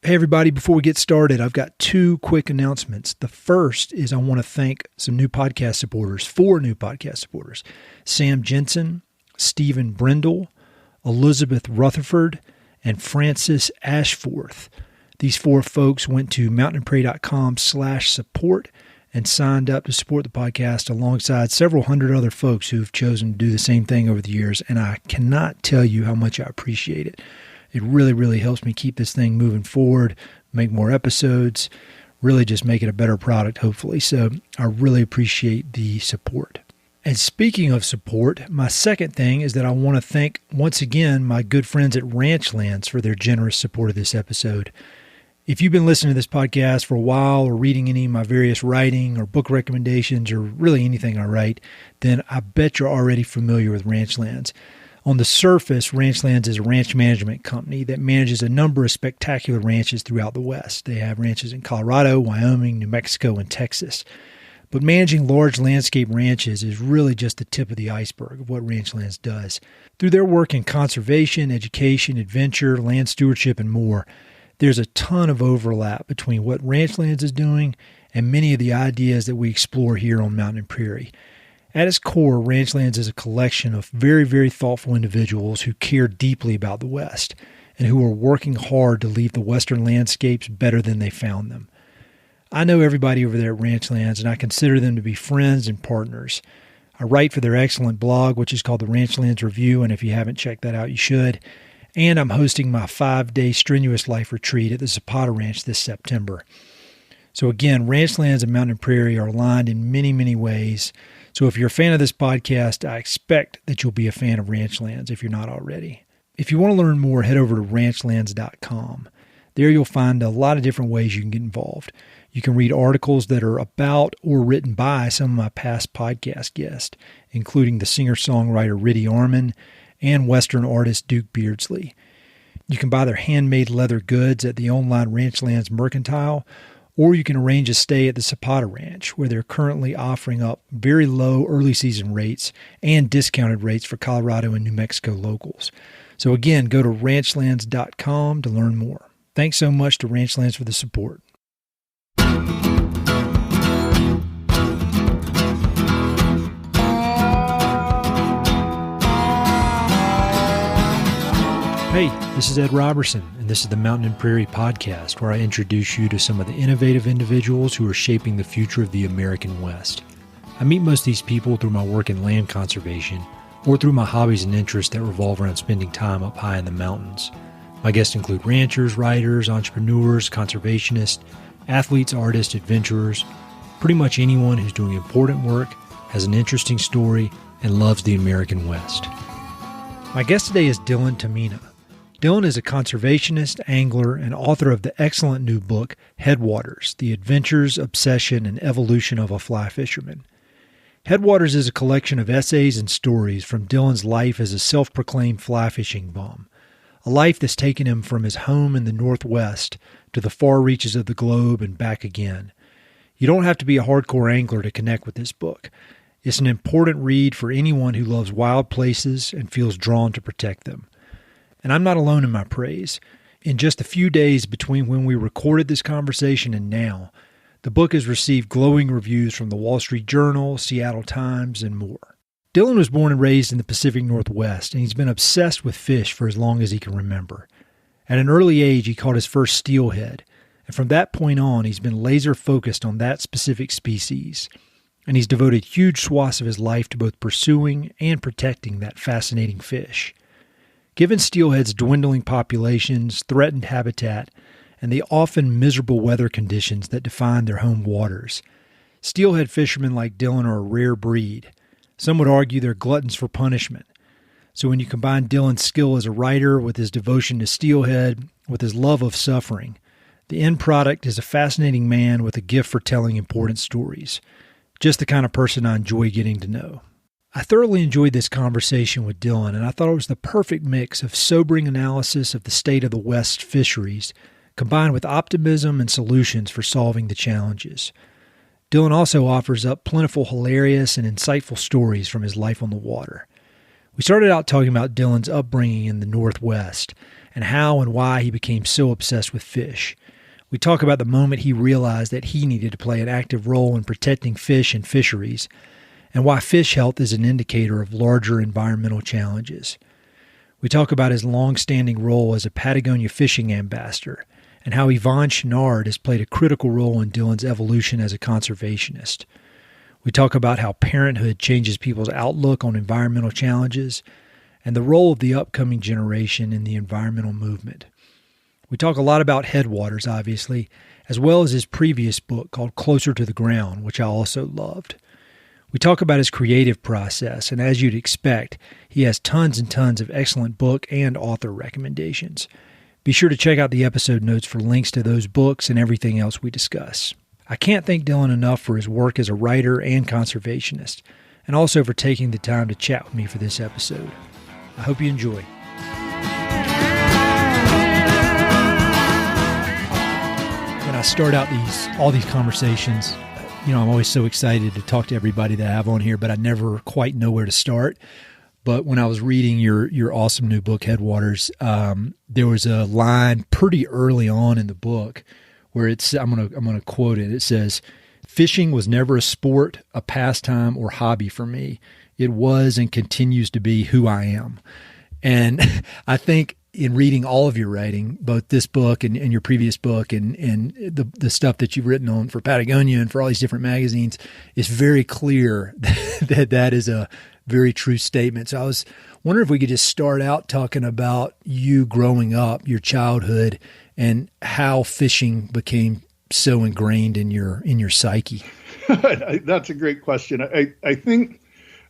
Hey everybody, before we get started, I've got two quick announcements. The first is I want to thank four new podcast supporters, Sam Jensen, Stephen Brindle, Elizabeth Rutherford, and Francis Ashforth. These four folks went to mountainandprairie.com/support and signed up to support the podcast alongside several hundred other folks who've chosen to do the same thing over the years, and I cannot tell you how much I appreciate it. It really, really helps me keep this thing moving forward, make more episodes, really just make it a better product, hopefully. So I really appreciate the support. And speaking of support, my second thing is that I want to thank once again my good friends at Ranchlands for their generous support of this episode. If you've been listening to this podcast for a while or reading any of my various writing or book recommendations or really anything I write, then I bet you're already familiar with Ranchlands. On the surface, Ranchlands is a ranch management company that manages a number of spectacular ranches throughout the West. They have ranches in Colorado, Wyoming, New Mexico, and Texas. But managing large landscape ranches is really just the tip of the iceberg of what Ranchlands does. Through their work in conservation, education, adventure, land stewardship, and more, there's a ton of overlap between what Ranchlands is doing and many of the ideas that we explore here on Mountain and Prairie. At its core, Ranchlands is a collection of very, very thoughtful individuals who care deeply about the West and who are working hard to leave the Western landscapes better than they found them. I know everybody over there at Ranchlands, and I consider them to be friends and partners. I write for their excellent blog, which is called the Ranchlands Review, and if you haven't checked that out, you should. And I'm hosting my 5-day strenuous life retreat at the Zapata Ranch this September. So again, Ranchlands and Mountain and Prairie are aligned in many, many ways. So if you're a fan of this podcast, I expect that you'll be a fan of Ranchlands if you're not already. If you want to learn more, head over to ranchlands.com. There you'll find a lot of different ways you can get involved. You can read articles that are about or written by some of my past podcast guests, including the singer-songwriter Riddy Arman and Western artist Duke Beardsley. You can buy their handmade leather goods at the online Ranchlands Mercantile, or you can arrange a stay at the Zapata Ranch, where they're currently offering up very low early season rates and discounted rates for Colorado and New Mexico locals. So again, go to ranchlands.com to learn more. Thanks so much to Ranchlands for the support. Hey, this is Ed Robertson, and this is the Mountain and Prairie podcast, where I introduce you to some of the innovative individuals who are shaping the future of the American West. I meet most of these people through my work in land conservation or through my hobbies and interests that revolve around spending time up high in the mountains. My guests include ranchers, writers, entrepreneurs, conservationists, athletes, artists, adventurers, pretty much anyone who's doing important work, has an interesting story, and loves the American West. My guest today is Dylan Tomine. Dylan is a conservationist, angler, and author of the excellent new book, Headwaters, The Adventures, Obsession, and Evolution of a Fly Fisherman. Headwaters is a collection of essays and stories from Dylan's life as a self-proclaimed fly fishing bum, a life that's taken him from his home in the Northwest to the far reaches of the globe and back again. You don't have to be a hardcore angler to connect with this book. It's an important read for anyone who loves wild places and feels drawn to protect them. And I'm not alone in my praise. In just a few days between when we recorded this conversation and now, the book has received glowing reviews from the Wall Street Journal, Seattle Times, and more. Dylan was born and raised in the Pacific Northwest, and he's been obsessed with fish for as long as he can remember. At an early age, he caught his first steelhead, and from that point on, he's been laser-focused on that specific species, and he's devoted huge swaths of his life to both pursuing and protecting that fascinating fish. Given steelhead's dwindling populations, threatened habitat, and the often miserable weather conditions that define their home waters, steelhead fishermen like Dylan are a rare breed. Some would argue they're gluttons for punishment. So when you combine Dylan's skill as a writer with his devotion to steelhead, with his love of suffering, the end product is a fascinating man with a gift for telling important stories. Just the kind of person I enjoy getting to know. I thoroughly enjoyed this conversation with Dylan, and I thought it was the perfect mix of sobering analysis of the state of the West fisheries, combined with optimism and solutions for solving the challenges. Dylan also offers up plentiful, hilarious, and insightful stories from his life on the water. We started out talking about Dylan's upbringing in the Northwest and how and why he became so obsessed with fish. We talk about the moment he realized that he needed to play an active role in protecting fish and fisheries, and why fish health is an indicator of larger environmental challenges. We talk about his long-standing role as a Patagonia fishing ambassador, and how Yvon Chouinard has played a critical role in Dylan's evolution as a conservationist. We talk about how parenthood changes people's outlook on environmental challenges, and the role of the upcoming generation in the environmental movement. We talk a lot about Headwaters, obviously, as well as his previous book called Closer to the Ground, which I also loved. We talk about his creative process, and as you'd expect, he has tons and tons of excellent book and author recommendations. Be sure to check out the episode notes for links to those books and everything else we discuss. I can't thank Dylan enough for his work as a writer and conservationist, and also for taking the time to chat with me for this episode. I hope you enjoy. When I start out all these conversations, I'm always so excited to talk to everybody that I have on here, but I never quite know where to start. But when I was reading your awesome new book, Headwaters, there was a line pretty early on in the book where I'm gonna quote it. It says, "Fishing was never a sport, a pastime, or hobby for me. It was and continues to be who I am." And I think in reading all of your writing, both this book and your previous book and the stuff that you've written on for Patagonia and for all these different magazines, it's very clear that is a very true statement. So I was wondering if we could just start out talking about you growing up, your childhood, and how fishing became so ingrained in your psyche. That's a great question. I think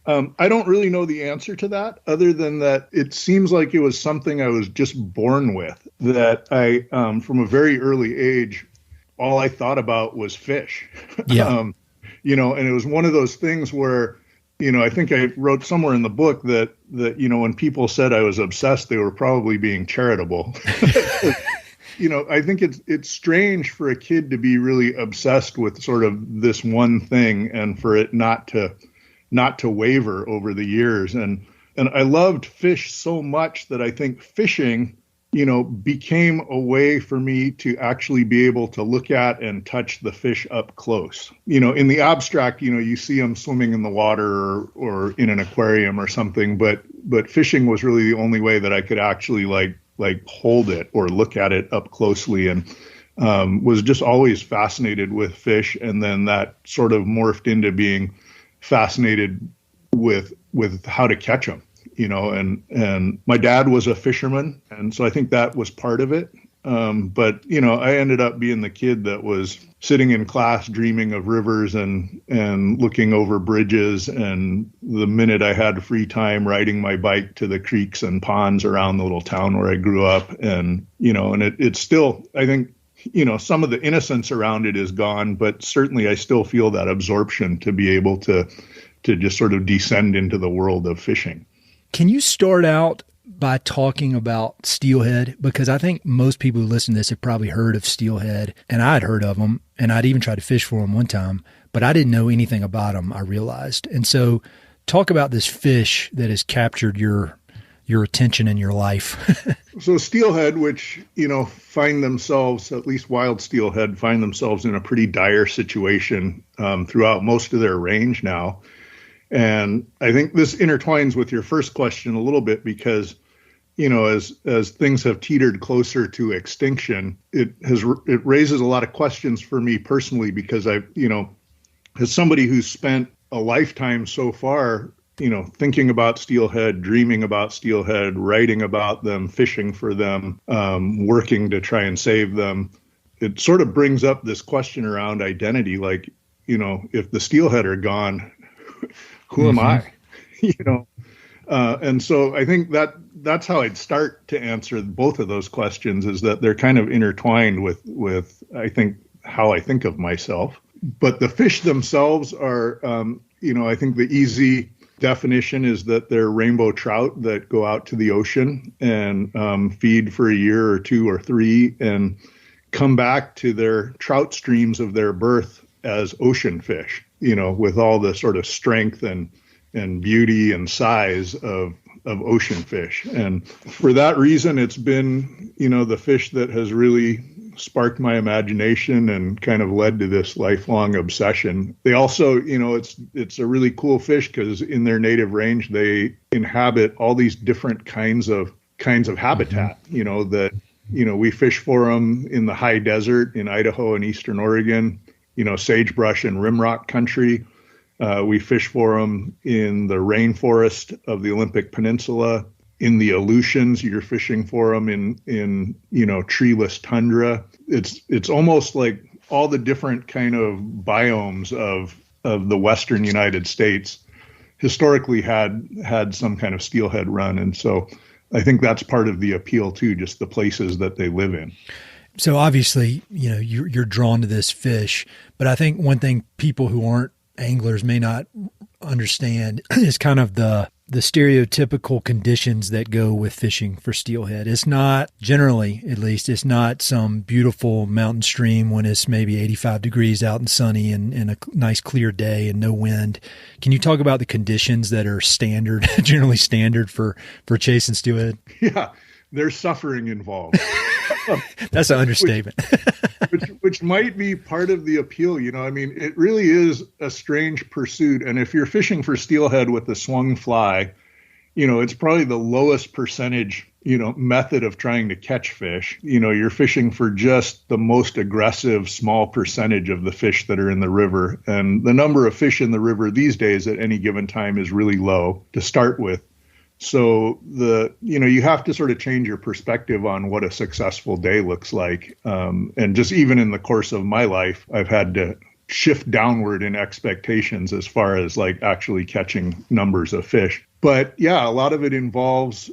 I don't really know the answer to that, other than that it seems like it was something I was just born with, that I, from a very early age, all I thought about was fish. Yeah. And it was one of those things where, I think I wrote somewhere in the book that when people said I was obsessed, they were probably being charitable. I think it's strange for a kid to be really obsessed with sort of this one thing and for it not to waver over the years. And I loved fish so much that I think fishing, became a way for me to actually be able to look at and touch the fish up close. In the abstract, you see them swimming in the water or in an aquarium or something, but fishing was really the only way that I could actually like hold it or look at it up closely, and was just always fascinated with fish. And then that sort of morphed into being fascinated with how to catch them, and my dad was a fisherman. And so I think that was part of it. But I ended up being the kid that was sitting in class dreaming of rivers and looking over bridges. And the minute I had free time, riding my bike to the creeks and ponds around the little town where I grew up. And, and it's still, I think, some of the innocence around it is gone, but certainly I still feel that absorption to be able to just sort of descend into the world of fishing. Can you start out by talking about steelhead? Because I think most people who listen to this have probably heard of steelhead, and I'd heard of them, and I'd even tried to fish for them one time, but I didn't know anything about them, I realized. And so talk about this fish that has captured your attention in your life. So steelhead, which, find themselves, at least wild steelhead, find themselves in a pretty dire situation throughout most of their range now. And I think this intertwines with your first question a little bit because, as things have teetered closer to extinction, it raises a lot of questions for me personally, because as somebody who's spent a lifetime so far, thinking about steelhead, dreaming about steelhead, writing about them, fishing for them, working to try and save them, it sort of brings up this question around identity. Like, if the steelhead are gone, who am I? And so I think that's how I'd start to answer both of those questions, is that they're kind of intertwined with I think how I think of myself. But the fish themselves are, I think the easy definition is that they're rainbow trout that go out to the ocean and feed for a year or two or three and come back to their trout streams of their birth as ocean fish, with all the sort of strength and beauty and size of of ocean fish. And for that reason, it's been, the fish that has really sparked my imagination and kind of led to this lifelong obsession. They also, it's a really cool fish because in their native range, they inhabit all these different kinds of habitat, that, we fish for them in the high desert in Idaho and Eastern Oregon, sagebrush and rimrock country. We fish for them in the rainforest of the Olympic Peninsula. In the Aleutians, you're fishing for them in treeless tundra. It's almost like all the different kind of biomes of the Western United States historically had some kind of steelhead run. And so I think that's part of the appeal too, just the places that they live in. So obviously, you're drawn to this fish, but I think one thing people who aren't anglers may not understand is kind of the stereotypical conditions that go with fishing for steelhead. It's not, generally at least, it's not some beautiful mountain stream when it's maybe 85 degrees out and sunny and a nice clear day and no wind. Can you talk about the conditions that are standard, generally standard for chasing steelhead? Yeah, there's suffering involved. That's an understatement. which might be part of the appeal. It really is a strange pursuit. And if you're fishing for steelhead with a swung fly, it's probably the lowest percentage, method of trying to catch fish. You're fishing for just the most aggressive small percentage of the fish that are in the river. And the number of fish in the river these days at any given time is really low to start with. So you have to sort of change your perspective on what a successful day looks like. And just even in the course of my life, I've had to shift downward in expectations as far as like actually catching numbers of fish. But yeah, a lot of it involves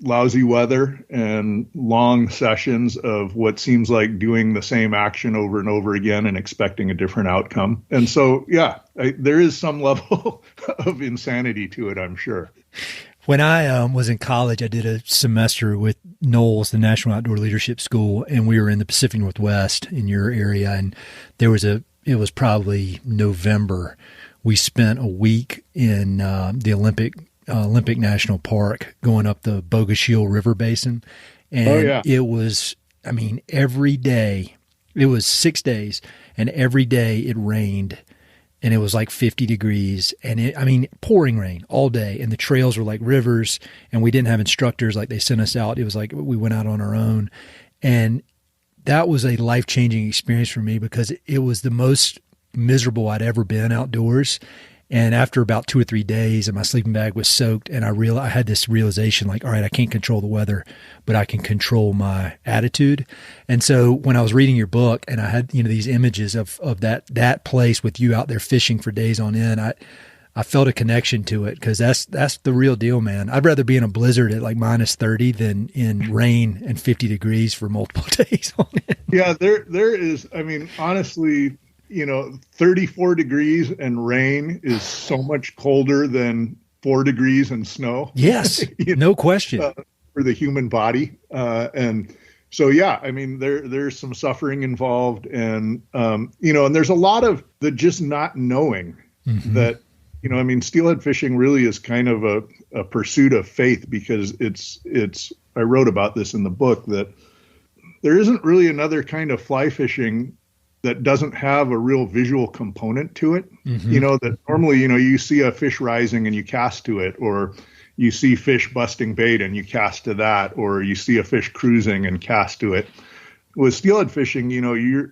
lousy weather and long sessions of what seems like doing the same action over and over again and expecting a different outcome. And so, yeah, there is some level of insanity to it, I'm sure. When I was in college, I did a semester with NOLS, the National Outdoor Leadership School, and we were in the Pacific Northwest in your area. And it was probably November. We spent a week in the Olympic National Park going up the Bogoshiel River Basin. And It was, every day, it was 6 days, and every day it rained. And it was like 50 degrees and pouring rain all day. And the trails were like rivers, and we didn't have instructors. Like, they sent us out. It was like we went out on our own. And that was a life-changing experience for me because it was the most miserable I'd ever been outdoors. And after about 2 or 3 days, and my sleeping bag was soaked, and I had this realization, like, all right, I can't control the weather, but I can control my attitude. And so when I was reading your book, and I had these images of that place with you out there fishing for days on end, I felt a connection to it because that's the real deal, man. I'd rather be in a blizzard at like minus 30 than in rain and 50 degrees for multiple days on end. Yeah, there is. Honestly, 34 degrees and rain is so much colder than 4 degrees and snow. Yes, no question. For the human body. And so, yeah, there's some suffering involved. And, and there's a lot of the just not knowing that, steelhead fishing really is kind of a pursuit of faith because I wrote about this in the book that there isn't really another kind of fly fishing that doesn't have a real visual component to it. That normally, you see a fish rising and you cast to it, or you see fish busting bait and you cast to that, or you see a fish cruising and cast to it. With steelhead fishing,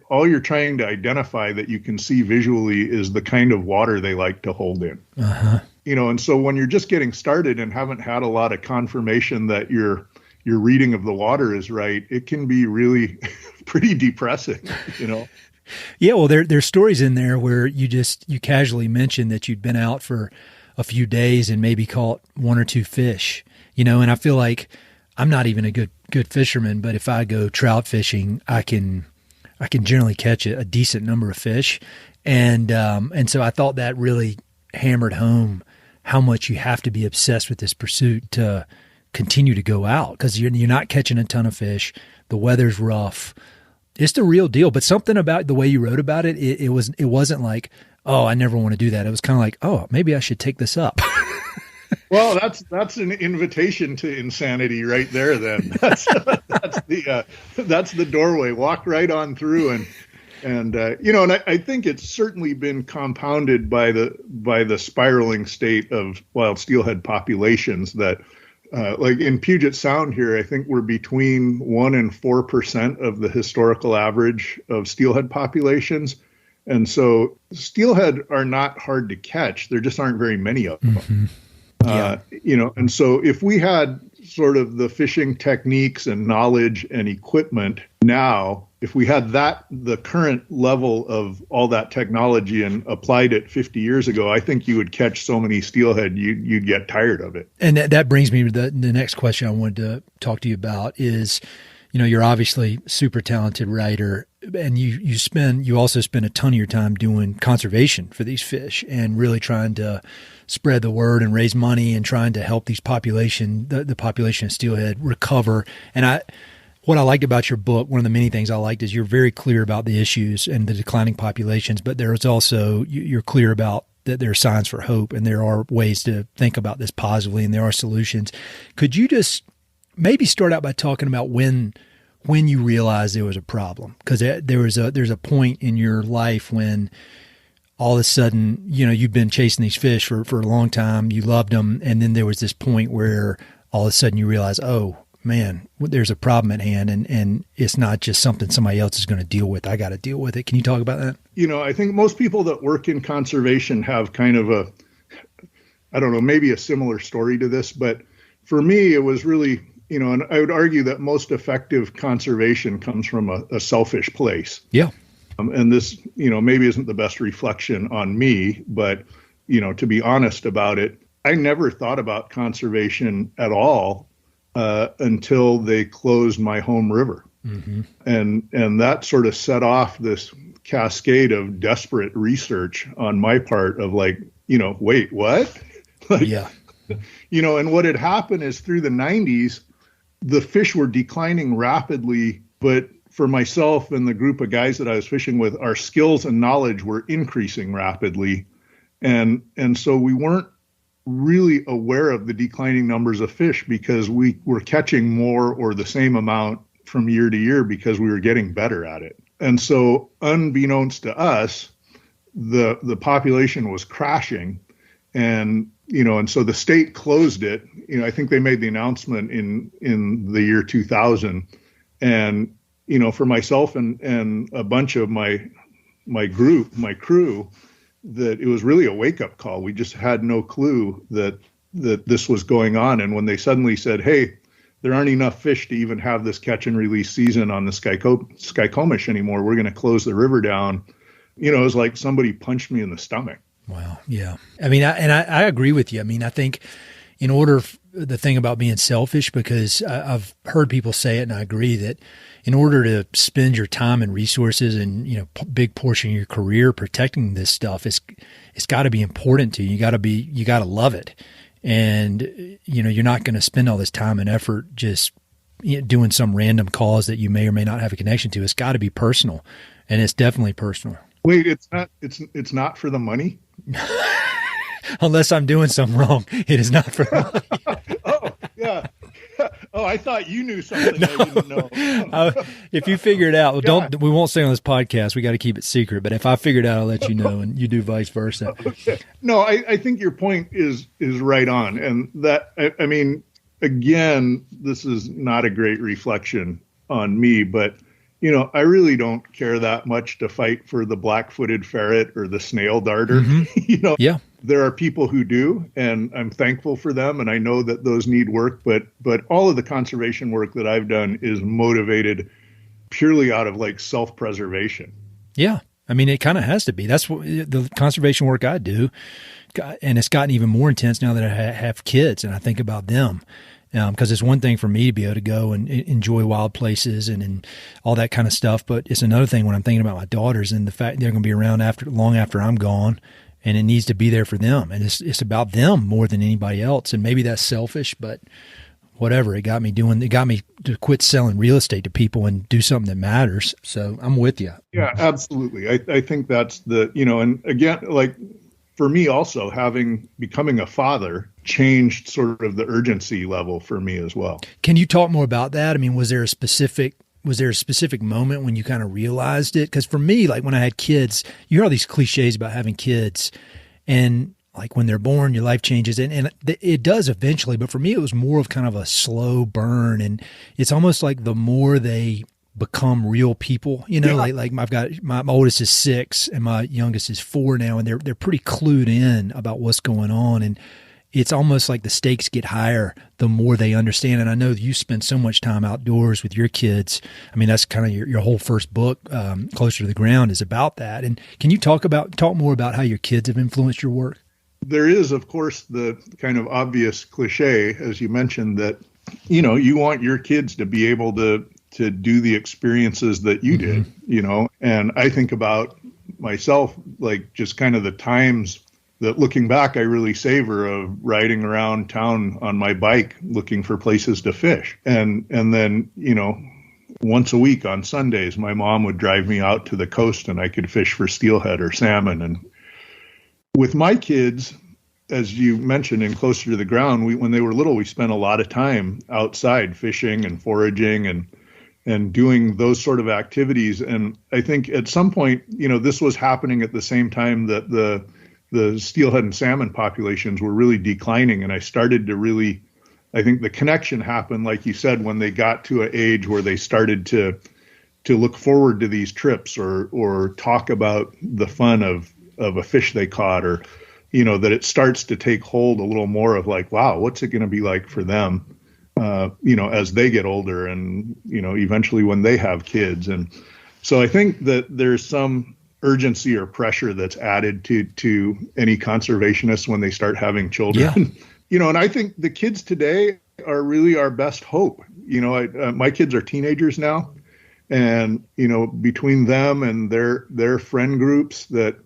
all you're trying to identify that you can see visually is the kind of water they like to hold in. And so when you're just getting started and haven't had a lot of confirmation that your reading of the water is right, it can be really pretty depressing, Yeah, well, there's stories in there where you casually mentioned that you'd been out for a few days and maybe caught 1 or 2 fish, and I feel like I'm not even a good fisherman, but if I go trout fishing, I can generally catch a decent number of fish, and so I thought that really hammered home how much you have to be obsessed with this pursuit to continue to go out because you're not catching a ton of fish. The weather's rough. It's the real deal. But something about the way you wrote about it, it wasn't like, oh, I never want to do that. It was kind of like, oh, maybe I should take this up. Well, that's an invitation to insanity right there. Then that's the doorway. Walk right on through, and I think it's certainly been compounded by the spiraling state of wild steelhead populations that. Like in Puget Sound here, I think we're between 1% and 4% of the historical average of steelhead populations. And so steelhead are not hard to catch. There just aren't very many of them. Mm-hmm. Yeah. And so if we had sort of the fishing techniques and knowledge and equipment now, if we had the current level of all that technology and applied it 50 years ago, I think you would catch so many steelhead, you'd get tired of it. And that brings me to the next question I wanted to talk to you about is, you're obviously a super talented writer, and you also spend a ton of your time doing conservation for these fish and really trying to spread the word and raise money and trying to help these the population of steelhead recover. And what I liked about your book, one of the many things I liked, is you're very clear about the issues and the declining populations, but there's also, you're clear about that there are signs for hope and there are ways to think about this positively and there are solutions. Could you just maybe start out by talking about when you realized there was a problem? Because there's a point in your life when all of a sudden, you've been chasing these fish for a long time, you loved them, and then there was this point where all of a sudden you realize, oh, man, there's a problem at hand, and it's not just something somebody else is going to deal with. I got to deal with it. Can you talk about that? I think most people that work in conservation have kind of maybe a similar story to this, but for me, it was really, and I would argue that most effective conservation comes from a selfish place. Yeah. And this, maybe isn't the best reflection on me, but, to be honest about it, I never thought about conservation at all until they closed my home river. Mm-hmm. And that sort of set off this cascade of desperate research on my part of like, wait, what? Yeah. And what had happened is through the 90s, the fish were declining rapidly, but for myself and the group of guys that I was fishing with, our skills and knowledge were increasing rapidly. And so we weren't really aware of the declining numbers of fish because we were catching more or the same amount from year to year because we were getting better at it. And so unbeknownst to us, the population was crashing, and so the state closed it. I think they made the announcement in the year 2000, and for myself and a bunch of my crew, that it was really a wake-up call. We just had no clue that this was going on. And when they suddenly said, hey, there aren't enough fish to even have this catch and release season on the Skykomish anymore, we're going to close the river down. It was like somebody punched me in the stomach. Wow. Yeah. I mean, I agree with you. I mean, I think the thing about being selfish, because I've heard people say it and I agree that in order to spend your time and resources and, big portion of your career protecting this stuff, it's got to be important to you. You got to love it. And, you're not going to spend all this time and effort just doing some random cause that you may or may not have a connection to. It's got to be personal, and it's definitely personal. Wait, it's not for the money? Unless I'm doing something wrong, it is not for the money. Oh, yeah. Oh, I thought you knew something I didn't know. If you figure it out, we won't say on this podcast. We got to keep it secret. But if I figure it out, I'll let you know, and you do vice versa. Okay. No, I think your point is right on, and that I mean, again, this is not a great reflection on me, but I really don't care that much to fight for the black-footed ferret or the snail darter. Mm-hmm. Yeah. There are people who do, and I'm thankful for them, and I know that those need work, but all of the conservation work that I've done is motivated purely out of like self-preservation. Yeah. I mean, it kind of has to be. That's what the conservation work I do, and it's gotten even more intense now that I have kids and I think about them. Because it's one thing for me to be able to go and enjoy wild places and all that kind of stuff, but it's another thing when I'm thinking about my daughters and the fact they're going to be around long after I'm gone, and it needs to be there for them, and it's about them more than anybody else. And maybe that's selfish, but whatever. It got me to quit selling real estate to people and do something that matters. So I'm with you. Yeah, absolutely. I think that's and again, like for me also, becoming a father changed sort of the urgency level for me as well. Can you talk more about that? I mean, was there a specific moment when you kind of realized it? Because for me, like when I had kids, you hear all these cliches about having kids, and like when they're born, your life changes, and it does eventually. But for me, it was more of kind of a slow burn, and it's almost like the more they become real people, like I've got my oldest is 6 and my youngest is 4 now, and they're pretty clued in about what's going on, and it's almost like the stakes get higher the more they understand. And I know you spend so much time outdoors with your kids. I mean, that's kind of your whole first book, Closer to the Ground, is about that. And can you talk more about how your kids have influenced your work? There is, of course, the kind of obvious cliche, as you mentioned, that you want your kids to be able to do the experiences that you did, and I think about myself, like just kind of the times that looking back, I really savor of riding around town on my bike, looking for places to fish. And then, once a week on Sundays, my mom would drive me out to the coast and I could fish for steelhead or salmon. And with my kids, as you mentioned in Closer to the Ground, when they were little, we spent a lot of time outside fishing and foraging and doing those sort of activities. And I think at some point, this was happening at the same time that the steelhead and salmon populations were really declining. And I started to I think the connection happened, like you said, when they got to an age where they started to look forward to these trips or talk about the fun of a fish they caught, or, that it starts to take hold a little more of like, wow, what's it going to be like for them? As they get older and, eventually when they have kids. And so I think that there's some urgency or pressure that's added to any conservationists when they start having children. Yeah. And I think the kids today are really our best hope. My kids are teenagers now, and, between them and their friend groups, that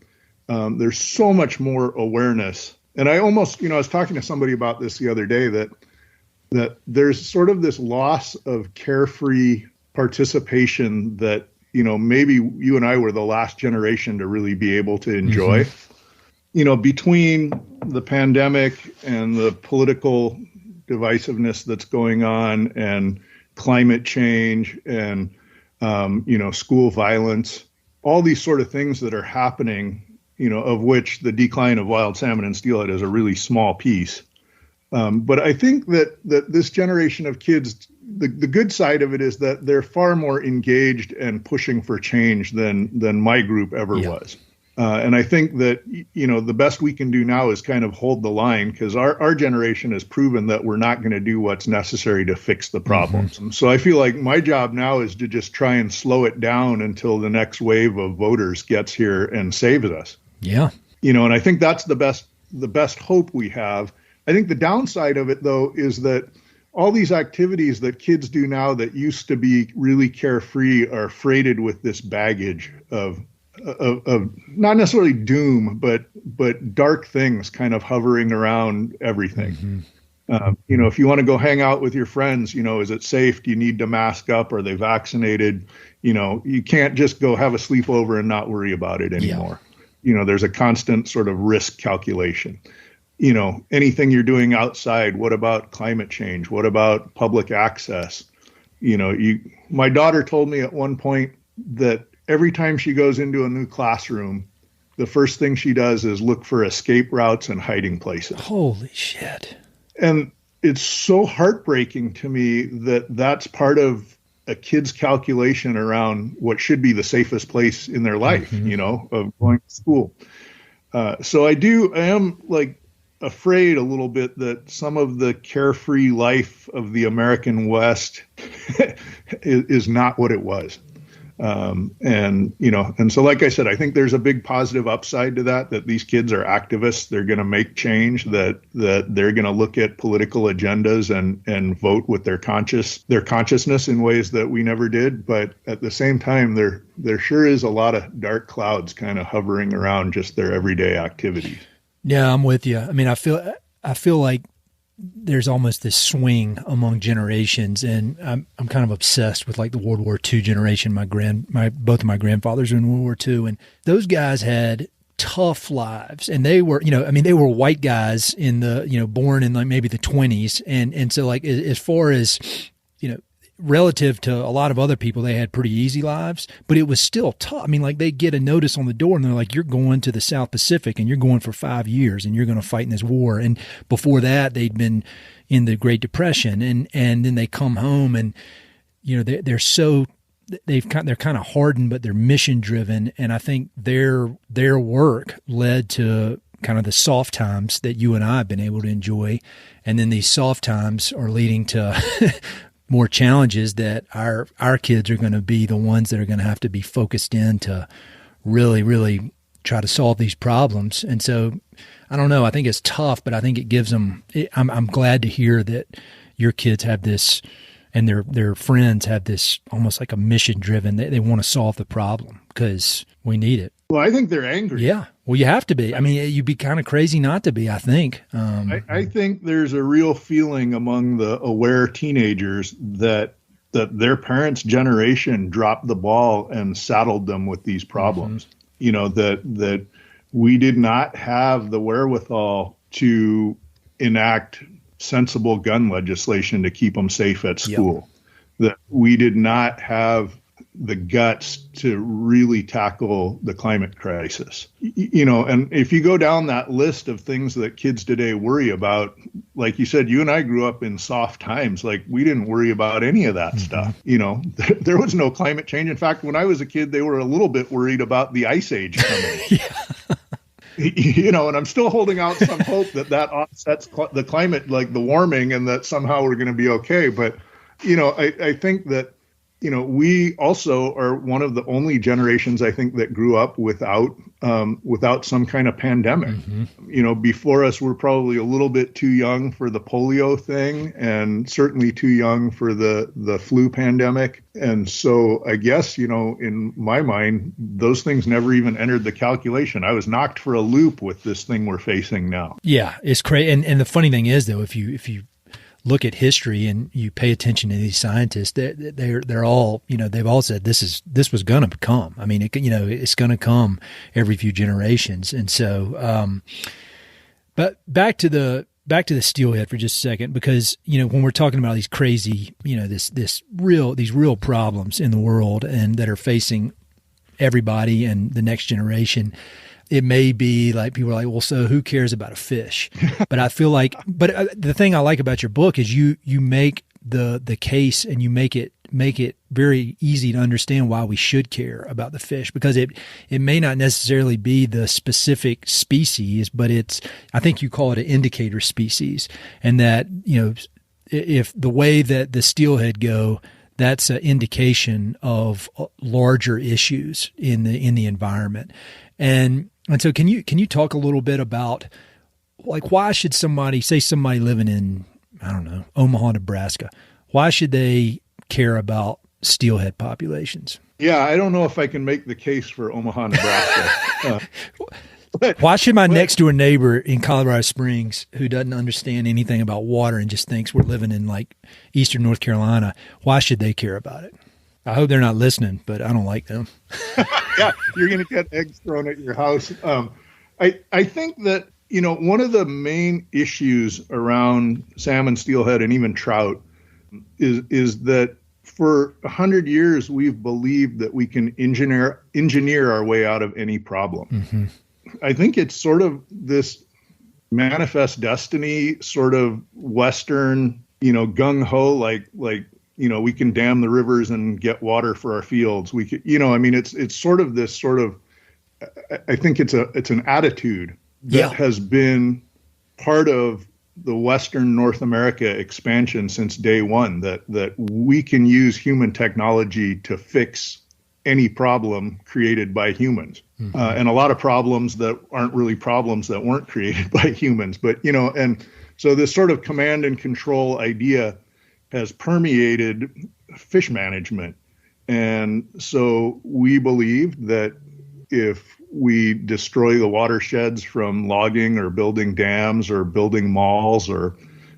there's so much more awareness. And I almost, I was talking to somebody about this the other day, that there's sort of this loss of carefree participation that, maybe you and I were the last generation to really be able to enjoy. Mm-hmm. Between the pandemic and the political divisiveness that's going on, and climate change and, school violence, all these sort of things that are happening, of which the decline of wild salmon and steelhead is a really small piece. But I think that this generation of kids, the good side of it is that they're far more engaged and pushing for change than my group ever was. And I think that, the best we can do now is kind of hold the line, because our generation has proven that we're not going to do what's necessary to fix the problems. Mm-hmm. So I feel like my job now is to just try and slow it down until the next wave of voters gets here and saves us. Yeah. And I think that's the best hope we have. I think the downside of it, though, is that all these activities that kids do now that used to be really carefree are freighted with this baggage of not necessarily doom, but dark things kind of hovering around everything. Mm-hmm. If you want to go hang out with your friends, is it safe? Do you need to mask up? Are they vaccinated? You can't just go have a sleepover and not worry about it anymore. Yeah. There's a constant sort of risk calculation. Anything you're doing outside, what about climate change? What about public access? My daughter told me at one point that every time she goes into a new classroom, the first thing she does is look for escape routes and hiding places. Holy shit. And it's so heartbreaking to me that that's part of a kid's calculation around what should be the safest place in their life, mm-hmm. Of going to school. So I am like afraid a little bit that some of the carefree life of the American West is not what it was. And so, like I said, I think there's a big positive upside to that these kids are activists. They're going to make change, that they're going to look at political agendas and vote with their consciousness in ways that we never did. But at the same time, there sure is a lot of dark clouds kind of hovering around just their everyday activities. Yeah, I'm with you. I mean, I feel like there's almost this swing among generations, and I'm kind of obsessed with like the World War II generation. Both of my grandfathers were in World War II, and those guys had tough lives, and they were, they were white guys in the, born in like maybe the 20s. And so like, as far as, relative to a lot of other people, they had pretty easy lives, but it was still tough. I mean, like they get a notice on the door and they're like, you're going to the South Pacific and you're going for 5 years and you're going to fight in this war. And before that, they'd been in the Great Depression, and then they come home and, they're kind of hardened, but they're mission driven. And I think their work led to kind of the soft times that you and I have been able to enjoy. And then these soft times are leading to more challenges that our kids are going to be the ones that are going to have to be focused in to really, really try to solve these problems. And so I don't know, I think it's tough, but I think it gives them, I'm glad to hear that your kids have this, and their friends have this almost like a mission driven. They want to solve the problem because we need it. Well, I think they're angry. Yeah. Well, you have to be. I mean, you'd be kind of crazy not to be, I think. I think there's a real feeling among the aware teenagers that their parents' generation dropped the ball and saddled them with these problems. Mm-hmm. That we did not have the wherewithal to enact sensible gun legislation to keep them safe at school. Yep. That we did not have the guts to really tackle the climate crisis. And if you go down that list of things that kids today worry about, like you said, you and I grew up in soft times. Like we didn't worry about any of that stuff. There was no climate change. In fact, when I was a kid, they were a little bit worried about the ice age coming. And I'm still holding out some hope that offsets the climate, like the warming, and that somehow we're going to be okay. But, I think that, we also are one of the only generations, I think, that grew up without some kind of pandemic. Mm-hmm. Before us, we're probably a little bit too young for the polio thing, and certainly too young for the flu pandemic. And so I guess, in my mind, those things never even entered the calculation. I was knocked for a loop with this thing we're facing now. Yeah, it's crazy. And the funny thing is, though, if you look at history and you pay attention to these scientists, they're all, they've all said this was going to come. I mean, it's going to come every few generations. And so, but back to the steelhead for just a second, because, when we're talking about these crazy, these real problems in the world and that are facing everybody and the next generation, it may be like people are like, well, so who cares about a fish? But I feel like, the thing I like about your book is you make the case, and you make it very easy to understand why we should care about the fish, because it may not necessarily be the specific species, but I think you call it an indicator species, and that, if the way that the steelhead go, that's an indication of larger issues in the environment. And so can you talk a little bit about, like, why should somebody living in, I don't know, Omaha, Nebraska, why should they care about steelhead populations? Yeah, I don't know if I can make the case for Omaha, Nebraska. Why should my next door neighbor in Colorado Springs, who doesn't understand anything about water and just thinks we're living in like eastern North Carolina, why should they care about it? I hope they're not listening, but I don't like them. Yeah, you're going to get eggs thrown at your house. I think that, one of the main issues around salmon, steelhead, and even trout is that for 100 years, we've believed that we can engineer our way out of any problem. Mm-hmm. I think it's sort of this manifest destiny, sort of Western, gung-ho, like, we can dam the rivers and get water for our fields. We could, it's sort of this sort of, I think it's an attitude that has been part of the Western North America expansion since day one, that we can use human technology to fix any problem created by humans. Mm-hmm. And a lot of problems that aren't really problems that weren't created by humans. But, and so this sort of command and control idea has permeated fish management. And so we believe that if we destroy the watersheds from logging or building dams or building malls or,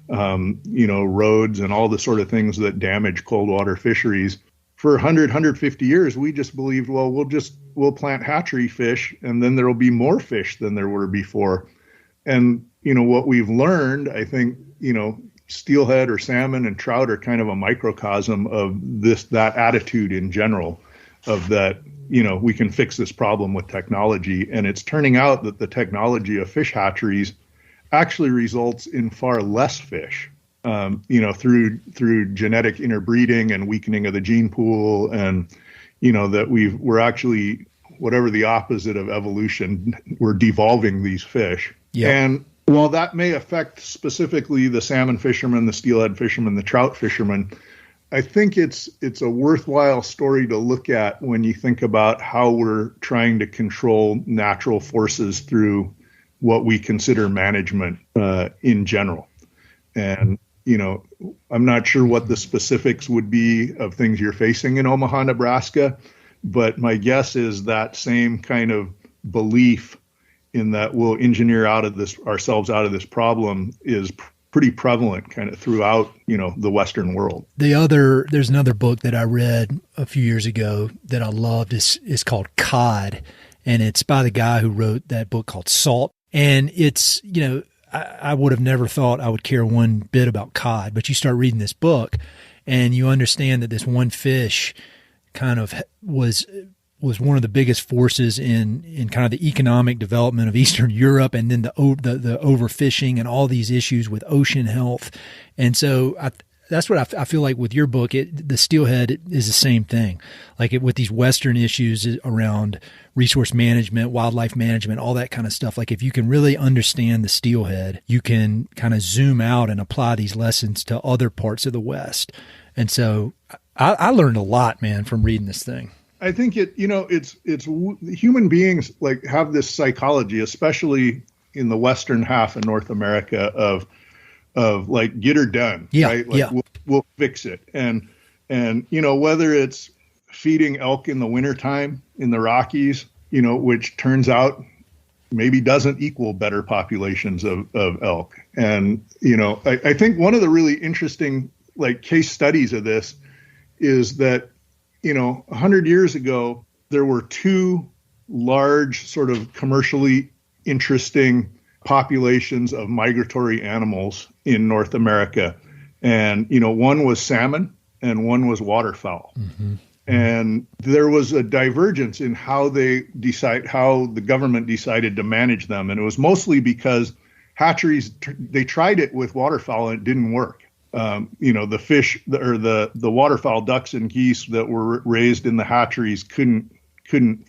roads and all the sort of things that damage cold water fisheries, for 150 years, we just believed, well, we'll plant hatchery fish and then there will be more fish than there were before. And, what we've learned, I think, steelhead or salmon and trout are kind of a microcosm of that attitude in general, of that, we can fix this problem with technology. And it's turning out that the technology of fish hatcheries actually results in far less fish, through genetic interbreeding and weakening of the gene pool. And, that we're actually, whatever the opposite of evolution, we're devolving these fish. Yeah. And while that may affect specifically the salmon fishermen, the steelhead fishermen, the trout fishermen, I think it's a worthwhile story to look at when you think about how we're trying to control natural forces through what we consider management in general. And, I'm not sure what the specifics would be of things you're facing in Omaha, Nebraska, but my guess is that same kind of belief in that we'll engineer ourselves out of this problem is pretty prevalent kind of throughout, the Western world. There's another book that I read a few years ago that I loved. It's called Cod, and it's by the guy who wrote that book called Salt. And it's, I would have never thought I would care one bit about cod, but you start reading this book and you understand that this one fish kind of was one of the biggest forces in kind of the economic development of Eastern Europe, and then the overfishing and all these issues with ocean health. And so that's what I feel like with your book. The steelhead is the same thing, with these Western issues around resource management, wildlife management, all that kind of stuff. Like if you can really understand the steelhead, you can kind of zoom out and apply these lessons to other parts of the West. And so I learned a lot, man, from reading this thing. I think it's human beings have this psychology, especially in the Western half of North America, of get her done, right? We'll fix it. And whether it's feeding elk in the wintertime in the Rockies, which turns out maybe doesn't equal better populations of elk. And, I think one of the really interesting case studies of this is that, 100 years ago, there were two large sort of commercially interesting populations of migratory animals in North America. And, one was salmon and one was waterfowl. Mm-hmm. And there was a divergence in how the government decided to manage them. And it was mostly because hatcheries, they tried it with waterfowl and it didn't work. The fish or the waterfowl ducks and geese that were raised in the hatcheries couldn't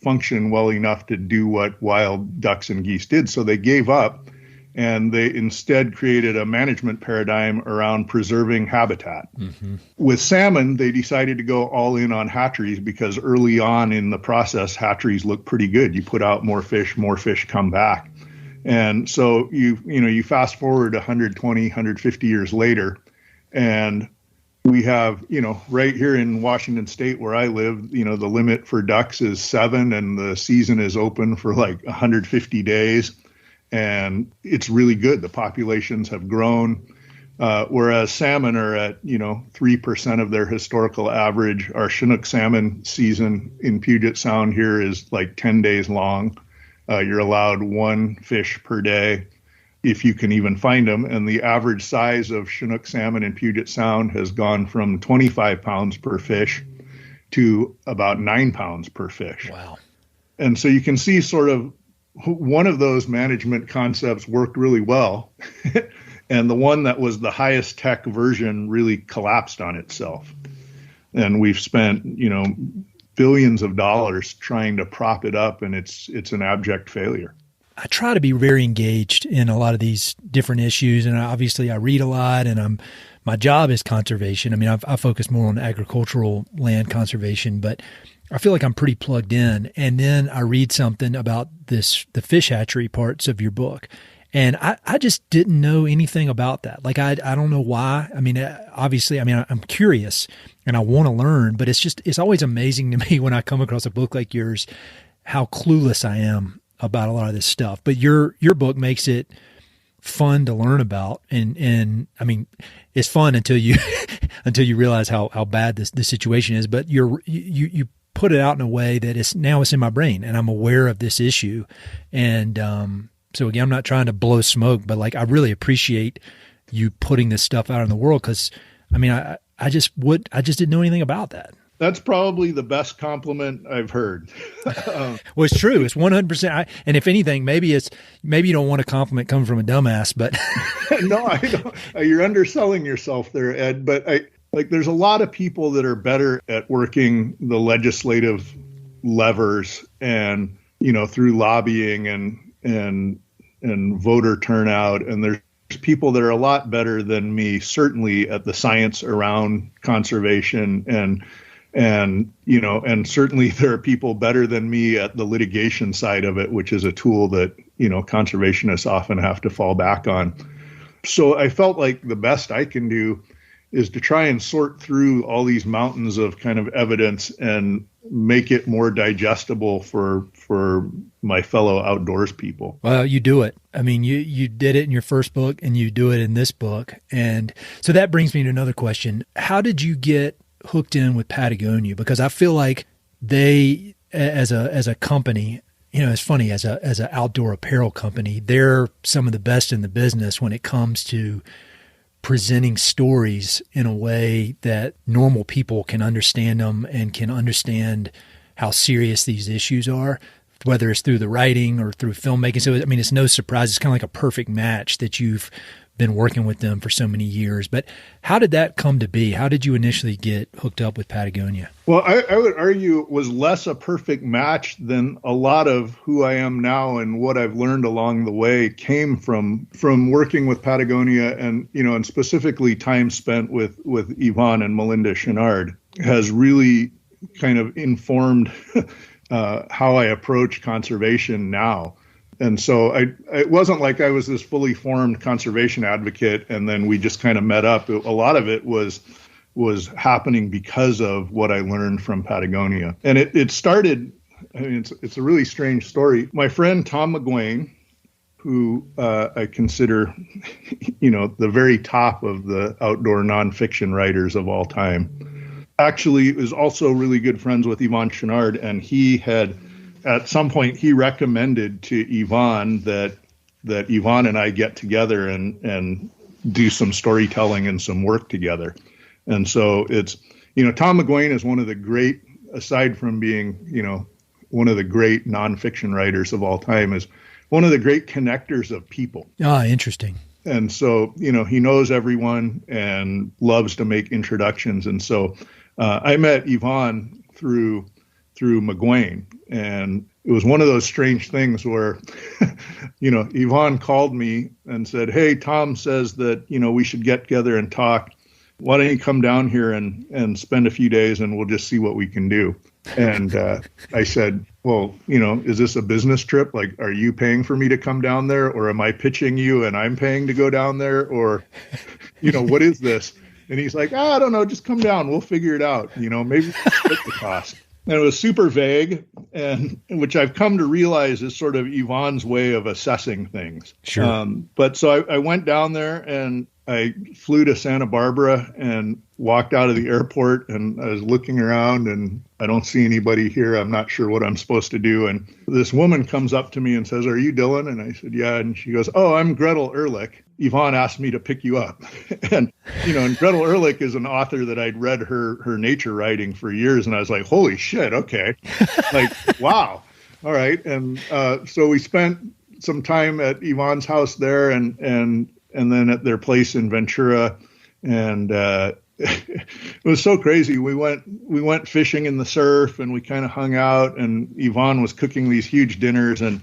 function well enough to do what wild ducks and geese did. So they gave up and they instead created a management paradigm around preserving habitat. Mm-hmm. With salmon, they decided to go all in on hatcheries because early on in the process, hatcheries look pretty good. You put out more fish come back. And so you fast forward 120, 150 years later, and we have, right here in Washington State where I live, the limit for ducks is 7 and the season is open for 150 days. And it's really good. The populations have grown, whereas salmon are at, 3% of their historical average. Our Chinook salmon season in Puget Sound here is 10 days long. You're allowed 1 fish per day, if you can even find them. And the average size of Chinook salmon in Puget Sound has gone from 25 pounds per fish to about 9 pounds per fish. Wow. And so you can see sort of one of those management concepts worked really well. And the one that was the highest tech version really collapsed on itself. And we've spent, billions of dollars trying to prop it up, and it's an abject failure. I try to be very engaged in a lot of these different issues, and obviously I read a lot, and my job is conservation. I mean, I focus more on agricultural land conservation, but I feel like I'm pretty plugged in. And then I read something about the fish hatchery parts of your book, and I just didn't know anything about that. I don't know why. I mean, obviously, I'm curious and I want to learn, but it's always amazing to me when I come across a book like yours, how clueless I am about a lot of this stuff. But your book makes it fun to learn about. And I mean, it's fun until you, until you realize how bad this situation is, but you put it out in a way that it's in my brain and I'm aware of this issue. And, so again, I'm not trying to blow smoke, but like, I really appreciate you putting this stuff out in the world. Cause I mean, I just didn't know anything about that. That's probably the best compliment I've heard. Well, it's true. It's 100%. And if anything, maybe you don't want a compliment coming from a dumbass, but no, I don't. You're underselling yourself there, Ed. But there's a lot of people that are better at working the legislative levers and, through lobbying and voter turnout. And there's people that are a lot better than me, certainly at the science around conservation and certainly there are people better than me at the litigation side of it, which is a tool that, conservationists often have to fall back on. So I felt like the best I can do is to try and sort through all these mountains of kind of evidence and make it more digestible for my fellow outdoors people. Well, you do it. I mean, you did it in your first book and you do it in this book. And so that brings me to another question. How did you get hooked in with Patagonia? Because I feel like they, as a company, it's funny, as an outdoor apparel company, they're some of the best in the business when it comes to presenting stories in a way that normal people can understand them and can understand how serious these issues are, whether it's through the writing or through filmmaking. So, I mean, it's no surprise. It's kind of like a perfect match that you've been working with them for so many years. But how did that come to be? How did you initially get hooked up with Patagonia? Well, I would argue it was less a perfect match than a lot of who I am now and what I've learned along the way came from working with Patagonia and specifically time spent with Yvon and Melinda Chouinard has really kind of informed how I approach conservation now. And so it wasn't like I was this fully formed conservation advocate and then we just kind of met up. A lot of it was happening because of what I learned from Patagonia. And it started, I mean, it's a really strange story. My friend Tom McGuane, who I consider, the very top of the outdoor nonfiction writers of all time, actually is also really good friends with Yvon Chouinard. And he had, at some point, he recommended to Yvon that Yvon and I get together and do some storytelling and some work together. And so it's, Tom McGuane is one of the great, aside from being, one of the great nonfiction writers of all time, is one of the great connectors of people. Ah, interesting. And so, he knows everyone and loves to make introductions. And so I met Yvon through McGuane. And it was one of those strange things where, Yvon called me and said, "Hey, Tom says that, we should get together and talk. Why don't you come down here and spend a few days and we'll just see what we can do?" And I said, "Well, is this a business trip? Like, are you paying for me to come down there, or am I pitching you and I'm paying to go down there? Or, what is this?" And he's like, "I don't know, just come down. We'll figure it out. Maybe split the cost." And it was super vague, and which I've come to realize is sort of Yvon's way of assessing things. Sure. But so I went down there and I flew to Santa Barbara and walked out of the airport, and I was looking around and I don't see anybody here. I'm not sure what I'm supposed to do. And this woman comes up to me and says, "Are you Dylan?" And I said, "Yeah." And she goes, "Oh, I'm Gretel Ehrlich. Yvon asked me to pick you up." And, and Gretel Ehrlich is an author that I'd read her nature writing for years. And I was like, holy shit. Okay. Like, wow. All right. And so we spent some time at Yvon's house there and then at their place in Ventura. And it was so crazy. We went fishing in the surf and we kind of hung out, and Yvon was cooking these huge dinners. And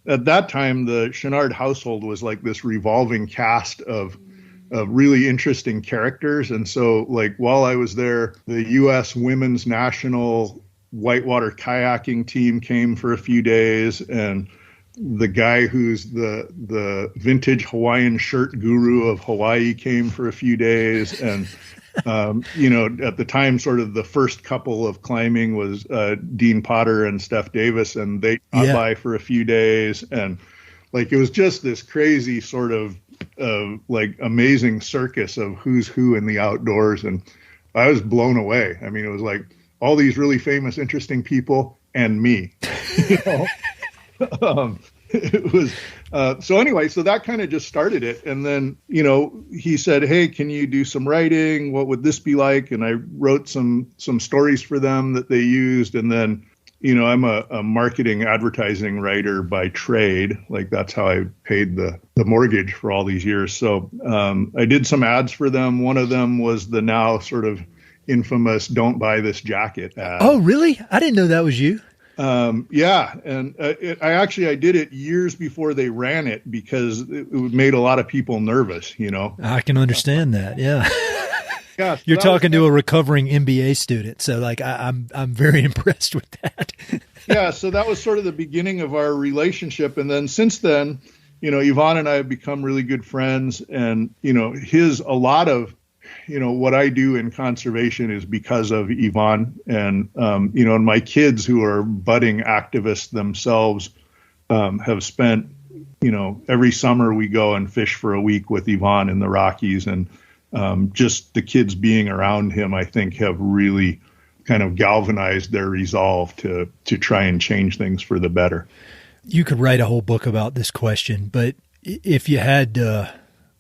at that time, the Chouinard household was like this revolving cast of really interesting characters. And so, like, while I was there, the U.S. women's national whitewater kayaking team came for a few days, and the guy who's the vintage Hawaiian shirt guru of Hawaii came for a few days. And at the time, sort of the first couple of climbing was Dean Potter and Steph Davis, and they got by for a few days. And Like it was just this crazy sort of like amazing circus of who's who in the outdoors. And I was blown away. I mean, it was like all these really famous, interesting people and me, you know. It was, so anyway, so that kind of just started it. And then, you know, he said, hey, can you do some writing? What would this be like? And I wrote some stories for them that they used. And then, you know, I'm a marketing advertising writer by trade. Like that's how I paid the mortgage for all these years. So I did some ads for them. One of them was the now sort of infamous "Don't buy this jacket" ad. Oh, really? I didn't know that was you. Yeah. And I did it years before they ran it because it made a lot of people nervous, you know. I can understand that. Yeah. Yeah, so you're talking to a recovering MBA student. So like, I'm very impressed with that. Yeah. So that was sort of the beginning of our relationship. And then since then, you know, Yvon and I have become really good friends, and, you know, a lot of, you know, what I do in conservation is because of Yvon. And, you know, and my kids who are budding activists themselves have spent, you know, every summer we go and fish for a week with Yvon in the Rockies. And just the kids being around him, I think, have really kind of galvanized their resolve to try and change things for the better. You could write a whole book about this question, but if you had to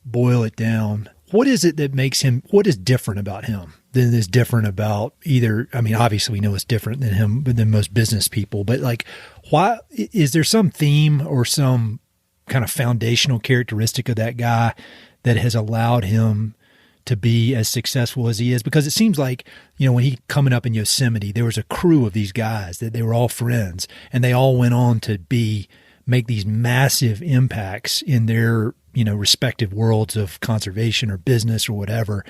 boil it down, what is it that makes him, what is different about him than is different about either, I mean, obviously we know it's different than him, than most business people, but like, why, is there some theme or some kind of foundational characteristic of that guy that has allowed him to be as successful as he is? Because it seems like, you know, when he coming up in Yosemite, there was a crew of these guys that they were all friends, and they all went on to make these massive impacts in their, you know, respective worlds of conservation or business or whatever.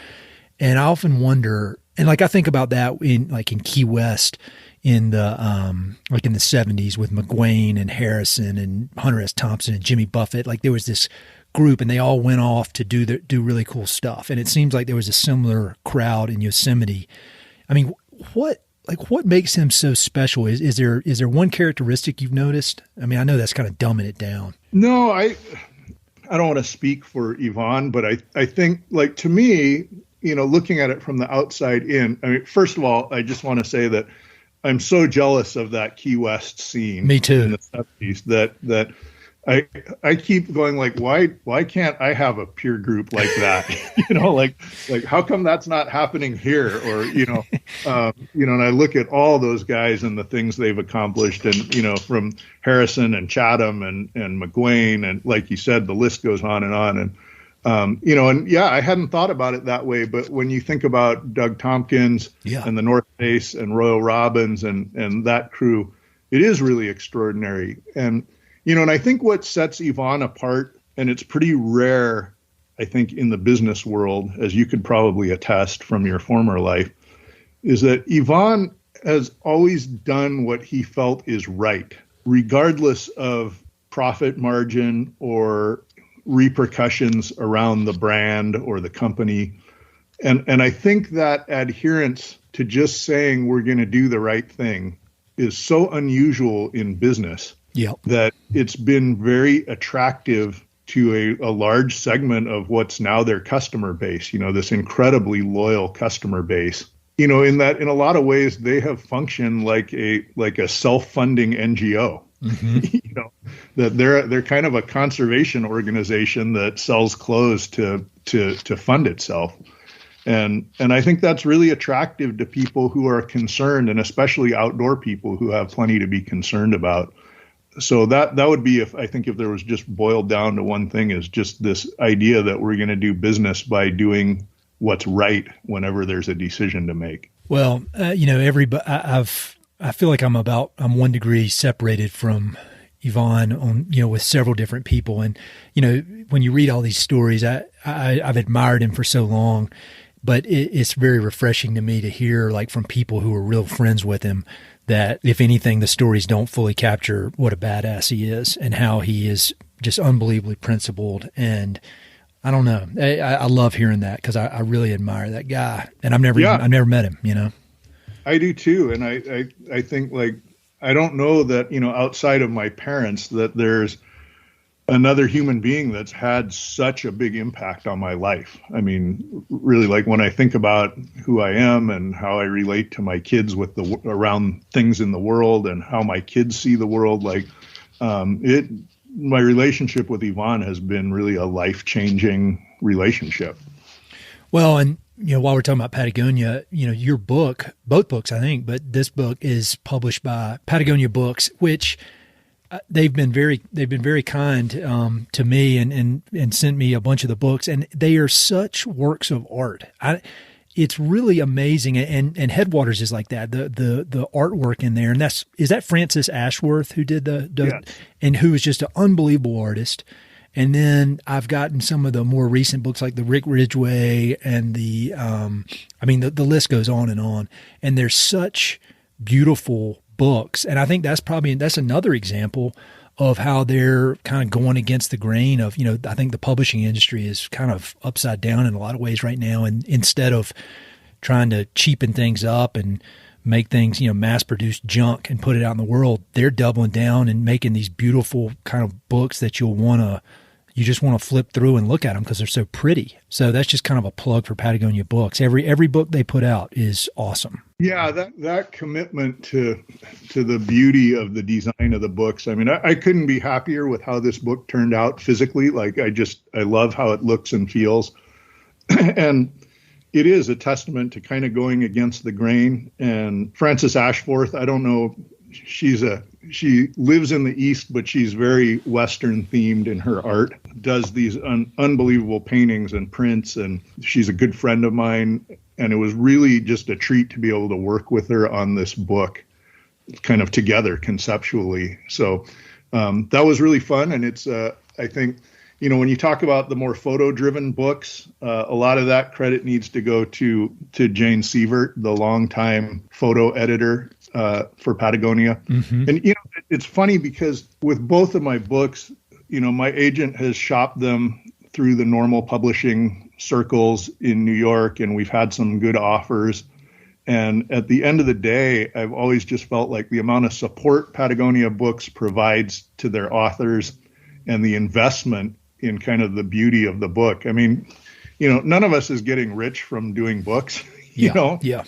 And I often wonder, and like I think about that in Key West in the like in the 70s with McGuane and Harrison and Hunter S. Thompson and Jimmy Buffett. Like there was this group and they all went off to do really cool stuff. And it seems like there was a similar crowd in Yosemite. I mean, what makes him so special? Is there one characteristic you've noticed? I mean, I know that's kind of dumbing it down. No, I don't want to speak for Yvon, but I think, like, to me, you know, looking at it from the outside in, I mean, first of all, I just want to say that I'm so jealous of that Key West scene. Me too. In the 70s that I keep going, like, why can't I have a peer group like that? You know, like how come that's not happening here? Or, you know, and I look at all those guys and the things they've accomplished, and, you know, from Harrison and Chatham and McGuane, and like you said, the list goes on. And, you know, and yeah, I hadn't thought about it that way, but when you think about Doug Tompkins and the North Face and Royal Robbins and that crew, it is really extraordinary. And, you know, and I think what sets Yvon apart, and it's pretty rare, I think, in the business world, as you could probably attest from your former life, is that Yvon has always done what he felt is right, regardless of profit margin or repercussions around the brand or the company. And I think that adherence to just saying we're going to do the right thing is so unusual in business. Yep. That it's been very attractive to a large segment of what's now their customer base, you know, this incredibly loyal customer base. You know, in that, in a lot of ways, they have functioned like a self-funding NGO. Mm-hmm. You know, that they're kind of a conservation organization that sells clothes to fund itself. And I think that's really attractive to people who are concerned, and especially outdoor people who have plenty to be concerned about. So that would be, if there was just boiled down to one thing, is just this idea that we're going to do business by doing what's right whenever there's a decision to make. Well, you know, I feel like I'm 1 degree separated from Yvon on, you know, with several different people. And, you know, when you read all these stories, I've admired him for so long, but it's very refreshing to me to hear, like, from people who are real friends with him, that if anything, the stories don't fully capture what a badass he is and how he is just unbelievably principled. And I don't know, I love hearing that, because I really admire that guy, and I've never met him, you know. I do too. And I think, like, I don't know that, you know, outside of my parents, that there's another human being that's had such a big impact on my life. I mean, really, like when I think about who I am and how I relate to my kids with around things in the world and how my kids see the world, like my relationship with Yvon has been really a life-changing relationship. Well, and while we're talking about Patagonia, your book, both books, I think, but this book is published by Patagonia Books, which they've been very kind to me and sent me a bunch of the books, and they are such works of art. It's really amazing, and Headwaters is like that. The artwork in there, and is that Francis Ashworth who did yes. And who is just an unbelievable artist. And then I've gotten some of the more recent books like the Rick Ridgway and the list goes on. And there's such beautiful books. And I think that's another example of how they're kind of going against the grain of, I think the publishing industry is kind of upside down in a lot of ways right now. And instead of trying to cheapen things up and make things, mass produced junk and put it out in the world, they're doubling down and making these beautiful kind of books that you just want to flip through and look at them because they're so pretty. So that's just kind of a plug for Patagonia Books. Every book they put out is awesome. Yeah, that commitment to the beauty of the design of the books. I mean, I couldn't be happier with how this book turned out physically. Like I love how it looks and feels. And it is a testament to kind of going against the grain. And Frances Ashworth, I don't know, she lives in the East, but she's very Western themed in her art, does these unbelievable paintings and prints. And she's a good friend of mine. And it was really just a treat to be able to work with her on this book kind of together conceptually. So that was really fun. And it's, I think, when you talk about the more photo-driven books, a lot of that credit needs to go to Jane Sievert, the longtime photo editor for Patagonia. Mm-hmm. And, it's funny because with both of my books, my agent has shopped them through the normal publishing circles in New York, and we've had some good offers. And at the end of the day, I've always just felt like the amount of support Patagonia Books provides to their authors and the investment in kind of the beauty of the book. I mean, none of us is getting rich from doing books, Yeah.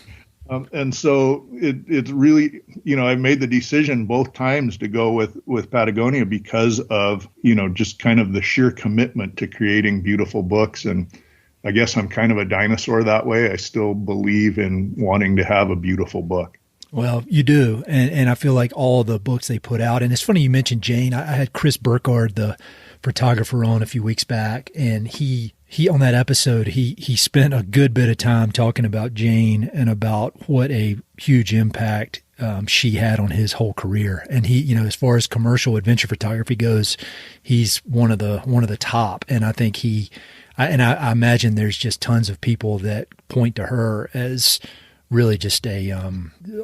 And so it's really, I made the decision both times to go with Patagonia because of, just kind of the sheer commitment to creating beautiful books. And I guess I'm kind of a dinosaur that way. I still believe in wanting to have a beautiful book. Well, you do. And I feel like all the books they put out, and it's funny you mentioned Jane. I had Chris Burkhardt, the photographer, on a few weeks back, and he on that episode, he spent a good bit of time talking about Jane and about what a huge impact she had on his whole career. And he, as far as commercial adventure photography goes, he's one of the top. And I think I imagine there's just tons of people that point to her as really just a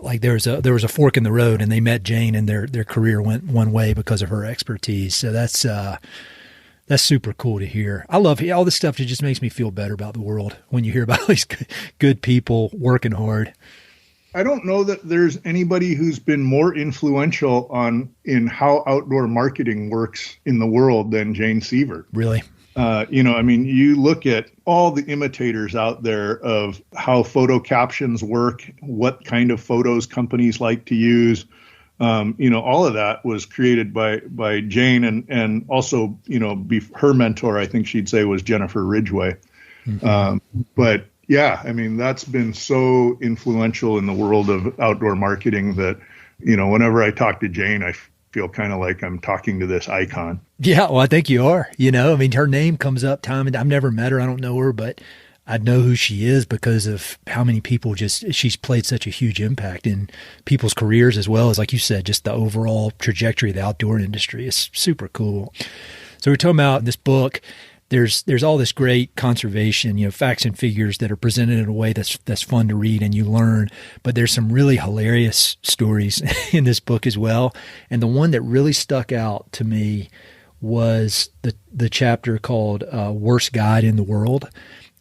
like there was a fork in the road, and they met Jane, and their career went one way because of her expertise. So that's super cool to hear. I love all this stuff. It just makes me feel better about the world when you hear about all these good people working hard. I don't know that there's anybody who's been more influential in how outdoor marketing works in the world than Jane Sievert. Really? You look at all the imitators out there of how photo captions work, what kind of photos companies like to use. All of that was created by Jane, and also, her mentor, I think she'd say, was Jennifer Ridgway. Mm-hmm. But yeah, that's been so influential in the world of outdoor marketing that, whenever I talk to Jane, I feel kind of like I'm talking to this icon. Yeah, well, I think you are. Her name comes up time, and I've never met her. I don't know her, but I know who she is because of how many people she's played such a huge impact in people's careers, as well as, like you said, just the overall trajectory of the outdoor industry. Is super cool. So we're talking about in this book, there's all this great conservation, facts and figures that are presented in a way that's fun to read and you learn, but there's some really hilarious stories in this book as well. And the one that really stuck out to me was the chapter called Worst Guide in the World.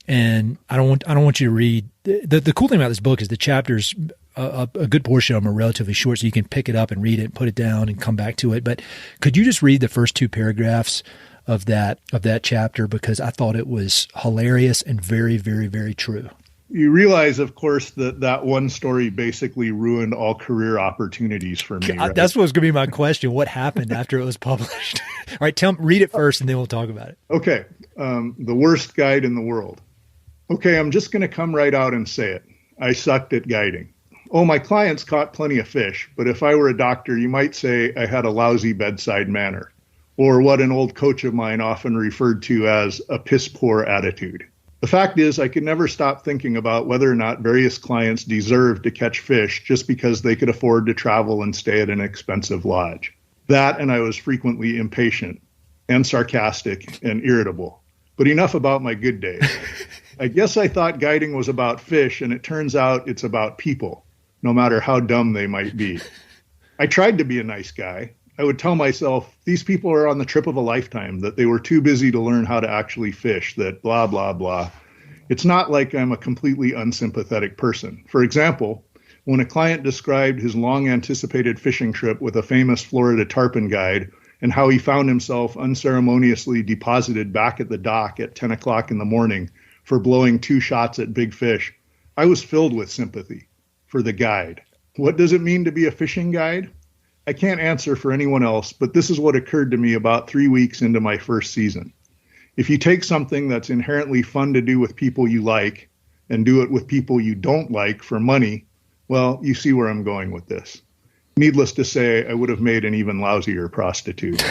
And I don't want you to read. The cool thing about this book is the chapters a good portion of them are relatively short, so you can pick it up and read it, put it down, and come back to it. But could you just read the first two paragraphs of that chapter, because I thought it was hilarious and very, very, very true. You realize, of course, that one story basically ruined all career opportunities for me. Right? That's what's going to be my question. What happened after it was published? All right, read it first, and then we'll talk about it. Okay. The worst guide in the world. Okay, I'm just going to come right out and say it. I sucked at guiding. Oh, my clients caught plenty of fish, but if I were a doctor, you might say I had a lousy bedside manner, or what an old coach of mine often referred to as a piss-poor attitude. The fact is, I could never stop thinking about whether or not various clients deserved to catch fish just because they could afford to travel and stay at an expensive lodge. That, and I was frequently impatient and sarcastic and irritable. But enough about my good days. I guess I thought guiding was about fish, and it turns out it's about people, no matter how dumb they might be. I tried to be a nice guy. I would tell myself, these people are on the trip of a lifetime, that they were too busy to learn how to actually fish, that blah, blah, blah. It's not like I'm a completely unsympathetic person. For example, when a client described his long-anticipated fishing trip with a famous Florida tarpon guide and how he found himself unceremoniously deposited back at the dock at 10 o'clock in the morning for blowing 2 shots at big fish, I was filled with sympathy for the guide. What does it mean to be a fishing guide? I can't answer for anyone else, but this is what occurred to me about 3 weeks into my first season. If you take something that's inherently fun to do with people you like and do it with people you don't like for money, well, you see where I'm going with this. Needless to say, I would have made an even lousier prostitute.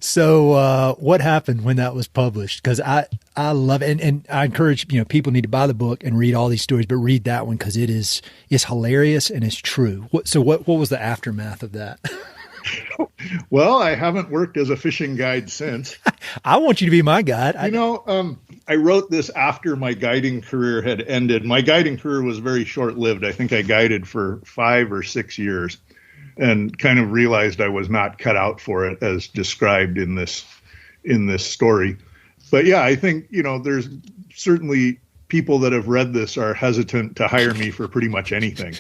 So what happened when that was published? Because I love it, and I encourage people need to buy the book and read all these stories, but read that one because it's hilarious and it's true. What was the aftermath of that? Well, I haven't worked as a fishing guide since. I want you to be my guide. I wrote this after my guiding career had ended. My guiding career was very short-lived. I think I guided for 5 or 6 years and kind of realized I was not cut out for it as described in this story. But yeah, I think, there's certainly people that have read this are hesitant to hire me for pretty much anything.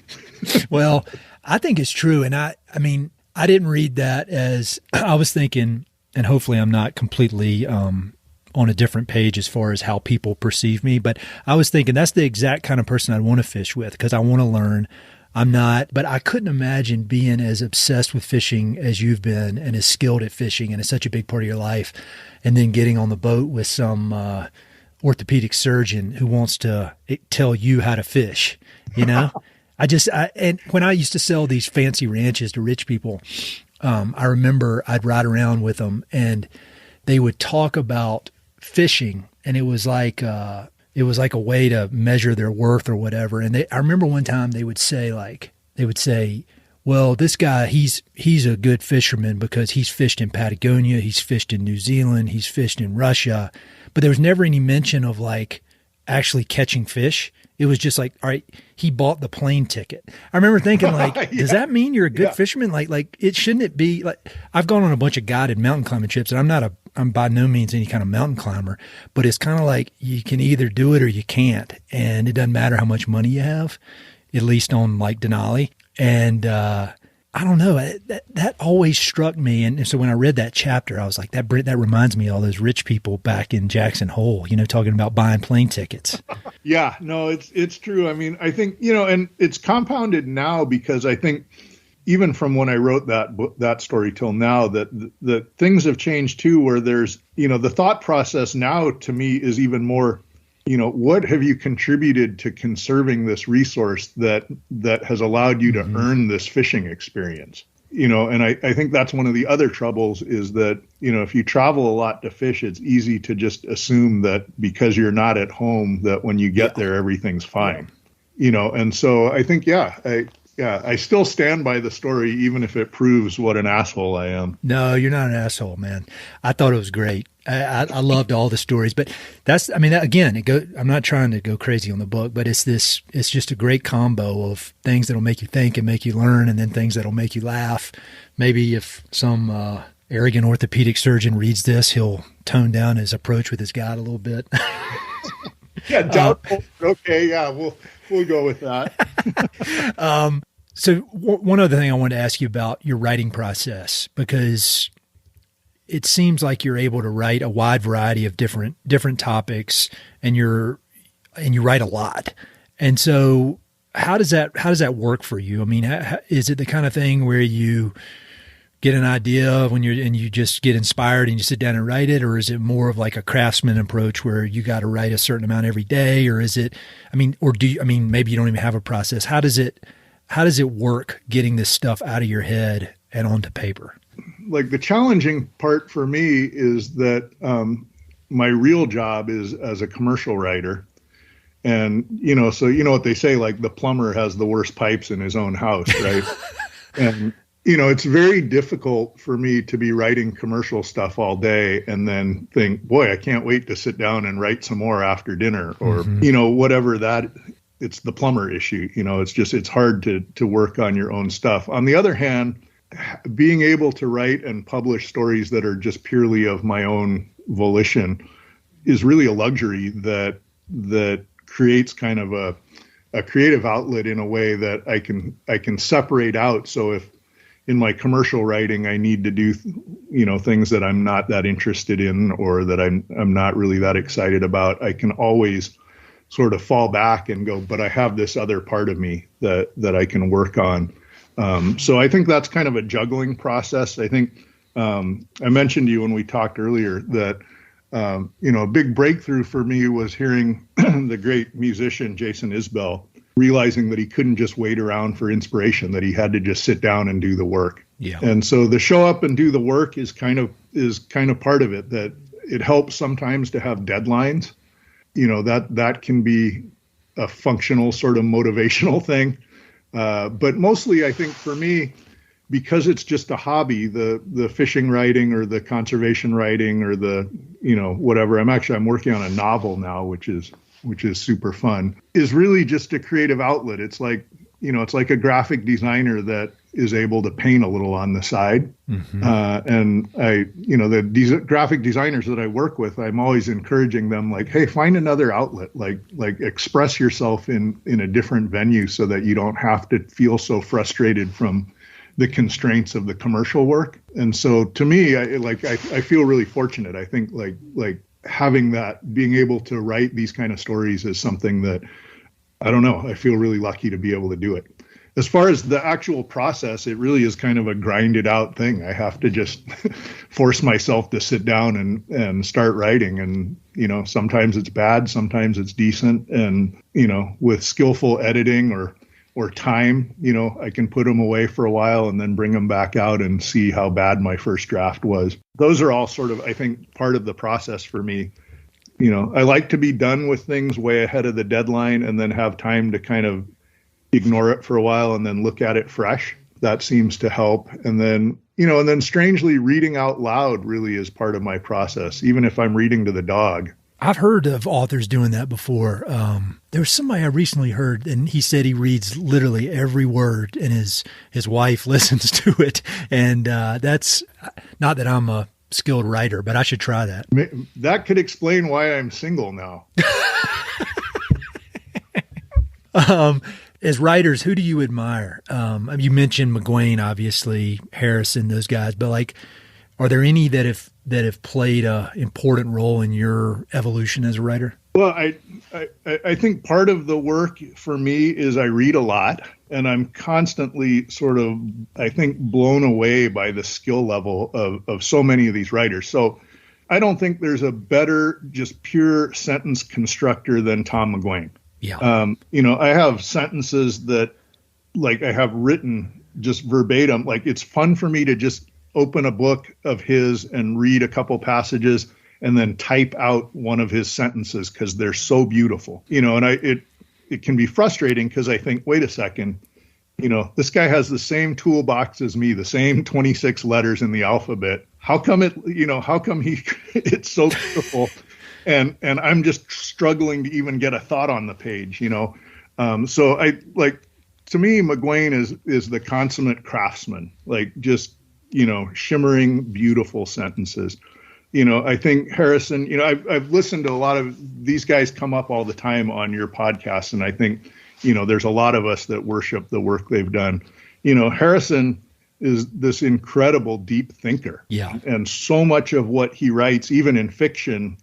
Well, I think it's true. And I mean, I didn't read that as I was thinking, and hopefully I'm not completely on a different page as far as how people perceive me, but I was thinking that's the exact kind of person I'd want to fish with because I want to learn. I'm not, but I couldn't imagine being as obsessed with fishing as you've been and as skilled at fishing and it's such a big part of your life, and then getting on the boat with some orthopedic surgeon who wants to tell you how to fish, and when I used to sell these fancy ranches to rich people, I remember I'd ride around with them and they would talk about fishing, and it was like a way to measure their worth or whatever. And I remember one time they would say, well, this guy, he's a good fisherman because he's fished in Patagonia, he's fished in New Zealand, he's fished in Russia, but there was never any mention of actually catching fish. It was just all right, he bought the plane ticket. I remember thinking yeah. Does that mean you're a good fisherman? Shouldn't it be I've gone on a bunch of guided mountain climbing trips, and I'm by no means any kind of mountain climber, but it's kind of you can either do it or you can't. And it doesn't matter how much money you have, at least on Denali. And, I don't know, that always struck me. And so when I read that chapter, I was like, that reminds me of all those rich people back in Jackson Hole, talking about buying plane tickets. Yeah, no, it's true. I mean, I think, and it's compounded now because I think even from when I wrote that story till now, that things have changed too, where there's, the thought process now to me is even more, what have you contributed to conserving this resource that has allowed you to earn this fishing experience? And I think that's one of the other troubles is that, if you travel a lot to fish, it's easy to just assume that because you're not at home, that when you get there, everything's fine, and so I think, I still stand by the story, even if it proves what an asshole I am. No, you're not an asshole, man. I thought it was great. I loved all the stories, but again, I'm not trying to go crazy on the book, but it's just a great combo of things that'll make you think and make you learn, and then things that'll make you laugh. Maybe if some arrogant orthopedic surgeon reads this, he'll tone down his approach with his guide a little bit. Yeah, doubtful. Okay, yeah, we'll go with that. So one other thing I wanted to ask you about your writing process, because it seems like you're able to write a wide variety of different topics, and you write a lot. And so how does that work for you? I mean, is it the kind of thing where you get an idea and you just get inspired and you sit down and write it? Or is it more of like a craftsman approach where you got to write a certain amount every day? Or is it, maybe you don't even have a process. How does it work getting this stuff out of your head and onto paper? Like, the challenging part for me is that my real job is as a commercial writer. And, so what they say, like, the plumber has the worst pipes in his own house, right? And, it's very difficult for me to be writing commercial stuff all day and then think, boy, I can't wait to sit down and write some more after dinner, or, whatever that. It's the plumber issue. It's hard to work on your own stuff. On the other hand, being able to write and publish stories that are just purely of my own volition is really a luxury that creates kind of a creative outlet in a way that I can separate out. So if in my commercial writing I need to do things that I'm not that interested in, or that I'm not really that excited about, I can always sort of fall back and go, but I have this other part of me that I can work on. So I think that's kind of a juggling process. I think I mentioned to you when we talked earlier that, a big breakthrough for me was hearing the great musician Jason Isbell realizing that he couldn't just wait around for inspiration, that he had to just sit down and do the work. Yeah. And so the show up and do the work is kind of part of it, that it helps sometimes to have deadlines. That can be a functional sort of motivational thing. But mostly I think for me, because it's just a hobby, the fishing writing or the conservation writing or the, whatever, I'm working on a novel now, which is super fun, is really just a creative outlet. It's like, it's like a graphic designer that is able to paint a little on the side. Mm-hmm. And the graphic designers that I work with, I'm always encouraging them, like, hey, find another outlet, like express yourself in a different venue so that you don't have to feel so frustrated from the constraints of the commercial work. And so to me, I feel really fortunate. I think like having that, being able to write these kind of stories is something that, I don't know, I feel really lucky to be able to do it. As far as the actual process, it really is kind of a grinded out thing. I have to just force myself to sit down and start writing. And, sometimes it's bad, sometimes it's decent. And, with skillful editing or time, I can put them away for a while and then bring them back out and see how bad my first draft was. Those are all sort of, I think, part of the process for me. I like to be done with things way ahead of the deadline and then have time to kind of ignore it for a while and then look at it fresh. That seems to help. And then, strangely, reading out loud really is part of my process, even if I'm reading to the dog. I've heard of authors doing that before. There was somebody I recently heard, and he said he reads literally every word, and his wife listens to it. And that's not that I'm a skilled writer, but I should try that. That could explain why I'm single now. As writers, who do you admire? You mentioned McGuane, obviously, Harrison, those guys, but are there any that have played a important role in your evolution as a writer? Well, I think part of the work for me is I read a lot, and I'm constantly sort of, I think, blown away by the skill level of so many of these writers. So I don't think there's a better, just pure sentence constructor than Tom McGuane. Yeah. I have sentences that, I have written just verbatim. It's fun for me to just open a book of his and read a couple passages and then type out one of his sentences because they're so beautiful, and it can be frustrating because I think, wait a second, this guy has the same toolbox as me, the same 26 letters in the alphabet. How come it's so beautiful and I'm just struggling to even get a thought on the page, So to me, McGuane is the consummate craftsman, shimmering, beautiful sentences. I think Harrison, I've listened to a lot of these guys come up all the time on your podcast. And I think, there's a lot of us that worship the work they've done. Harrison is this incredible deep thinker. Yeah. And so much of what he writes, even in fiction,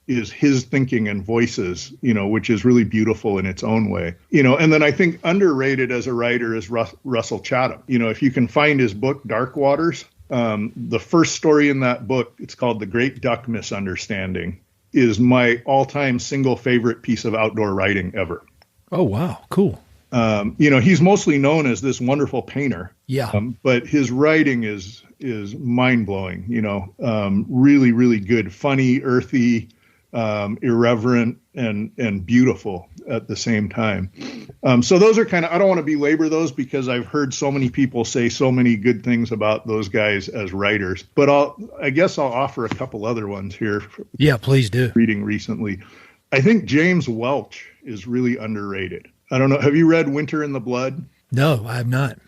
is his thinking and voices, which is really beautiful in its own way. And then I think underrated as a writer is Russell Chatham. If you can find his book, Dark Waters, the first story in that book, it's called The Great Duck Misunderstanding, is my all-time single favorite piece of outdoor writing ever. Oh, wow. Cool. He's mostly known as this wonderful painter. Yeah. But his writing is mind-blowing, really, really good, funny, earthy, irreverent, and beautiful at the same time. So those are kind of, I don't want to belabor those because I've heard so many people say so many good things about those guys as writers, but I guess I'll offer a couple other ones here. Yeah, please do. Reading recently. I think James Welch is really underrated. I don't know. Have you read Winter in the Blood? No, I have not.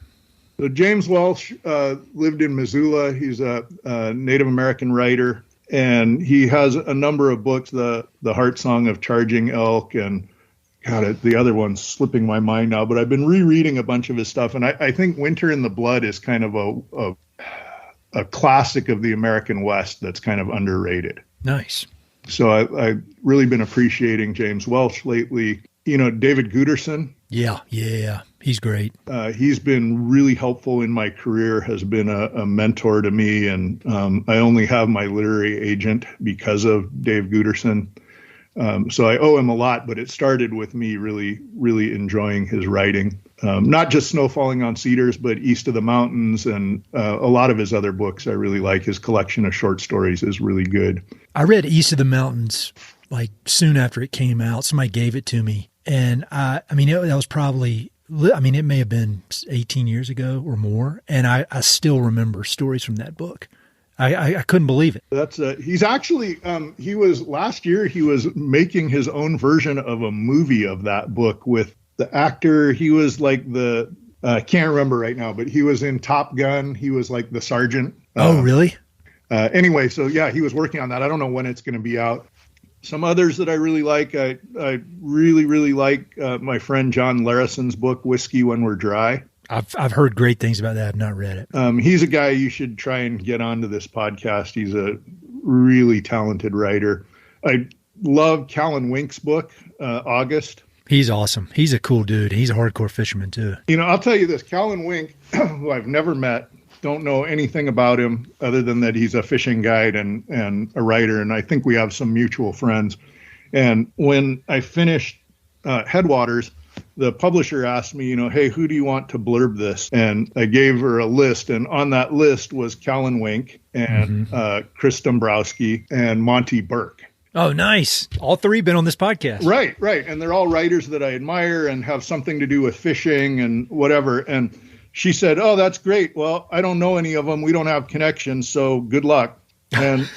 So James Welch lived in Missoula. He's a Native American writer, and he has a number of books, the Heart Song of Charging Elk, and God, the other one's slipping my mind now, but I've been rereading a bunch of his stuff, and I think Winter in the Blood is kind of a classic of the American West that's kind of underrated. Nice. So I've really been appreciating James Welch lately. David Guterson. Yeah. He's great. He's been really helpful in my career, has been a mentor to me. And I only have my literary agent because of Dave Guterson. So I owe him a lot, but it started with me really, really enjoying his writing. Not just Snow Falling on Cedars, but East of the Mountains and a lot of his other books I really like. His collection of short stories is really good. I read East of the Mountains like soon after it came out. Somebody gave it to me. And that was probably, it may have been 18 years ago or more. And I still remember stories from that book. I couldn't believe it. That's he's actually, last year he was making his own version of a movie of that book with the actor. He was like I can't remember right now, but he was in Top Gun. He was like the sergeant. Oh, really? Anyway, so yeah, he was working on that. I don't know when it's going to be out. Some others that I really like, I really, really like my friend John Larison's book, Whiskey When We're Dry. I've heard great things about that. I've not read it. He's a guy you should try and get onto this podcast. He's a really talented writer. I love Callan Wink's book, August. He's awesome. He's a cool dude. He's a hardcore fisherman too. I'll tell you this, Callan Wink, who I've never met, don't know anything about him other than that he's a fishing guide and a writer. And I think we have some mutual friends. And when I finished Headwaters, the publisher asked me, hey, who do you want to blurb this? And I gave her a list. And on that list was Callan Wink and Chris Dombrowski and Monty Burke. Oh, nice. All three been on this podcast. Right. And they're all writers that I admire and have something to do with fishing and whatever. And she said, oh, that's great. Well, I don't know any of them. We don't have connections. So good luck. And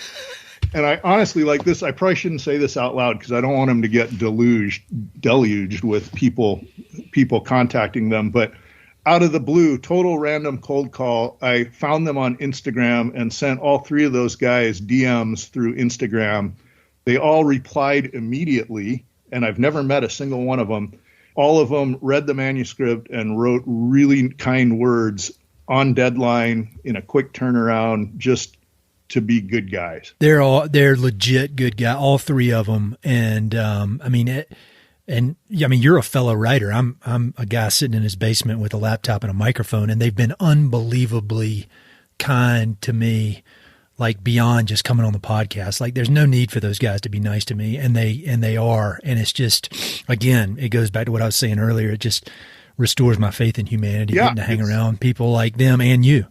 I honestly like this. I probably shouldn't say this out loud because I don't want them to get deluged with people contacting them. But out of the blue, total random cold call, I found them on Instagram and sent all three of those guys DMs through Instagram. They all replied immediately, and I've never met a single one of them. All of them read the manuscript and wrote really kind words on deadline in a quick turnaround, just to be good guys. They're legit good guys, all three of them. And you're a fellow writer. I'm a guy sitting in his basement with a laptop and a microphone, and they've been unbelievably kind to me, like beyond just coming on the podcast. Like there's no need for those guys to be nice to me, and they are. And it's just, again, it goes back to what I was saying earlier. It just restores my faith in humanity, getting to hang around people like them and you.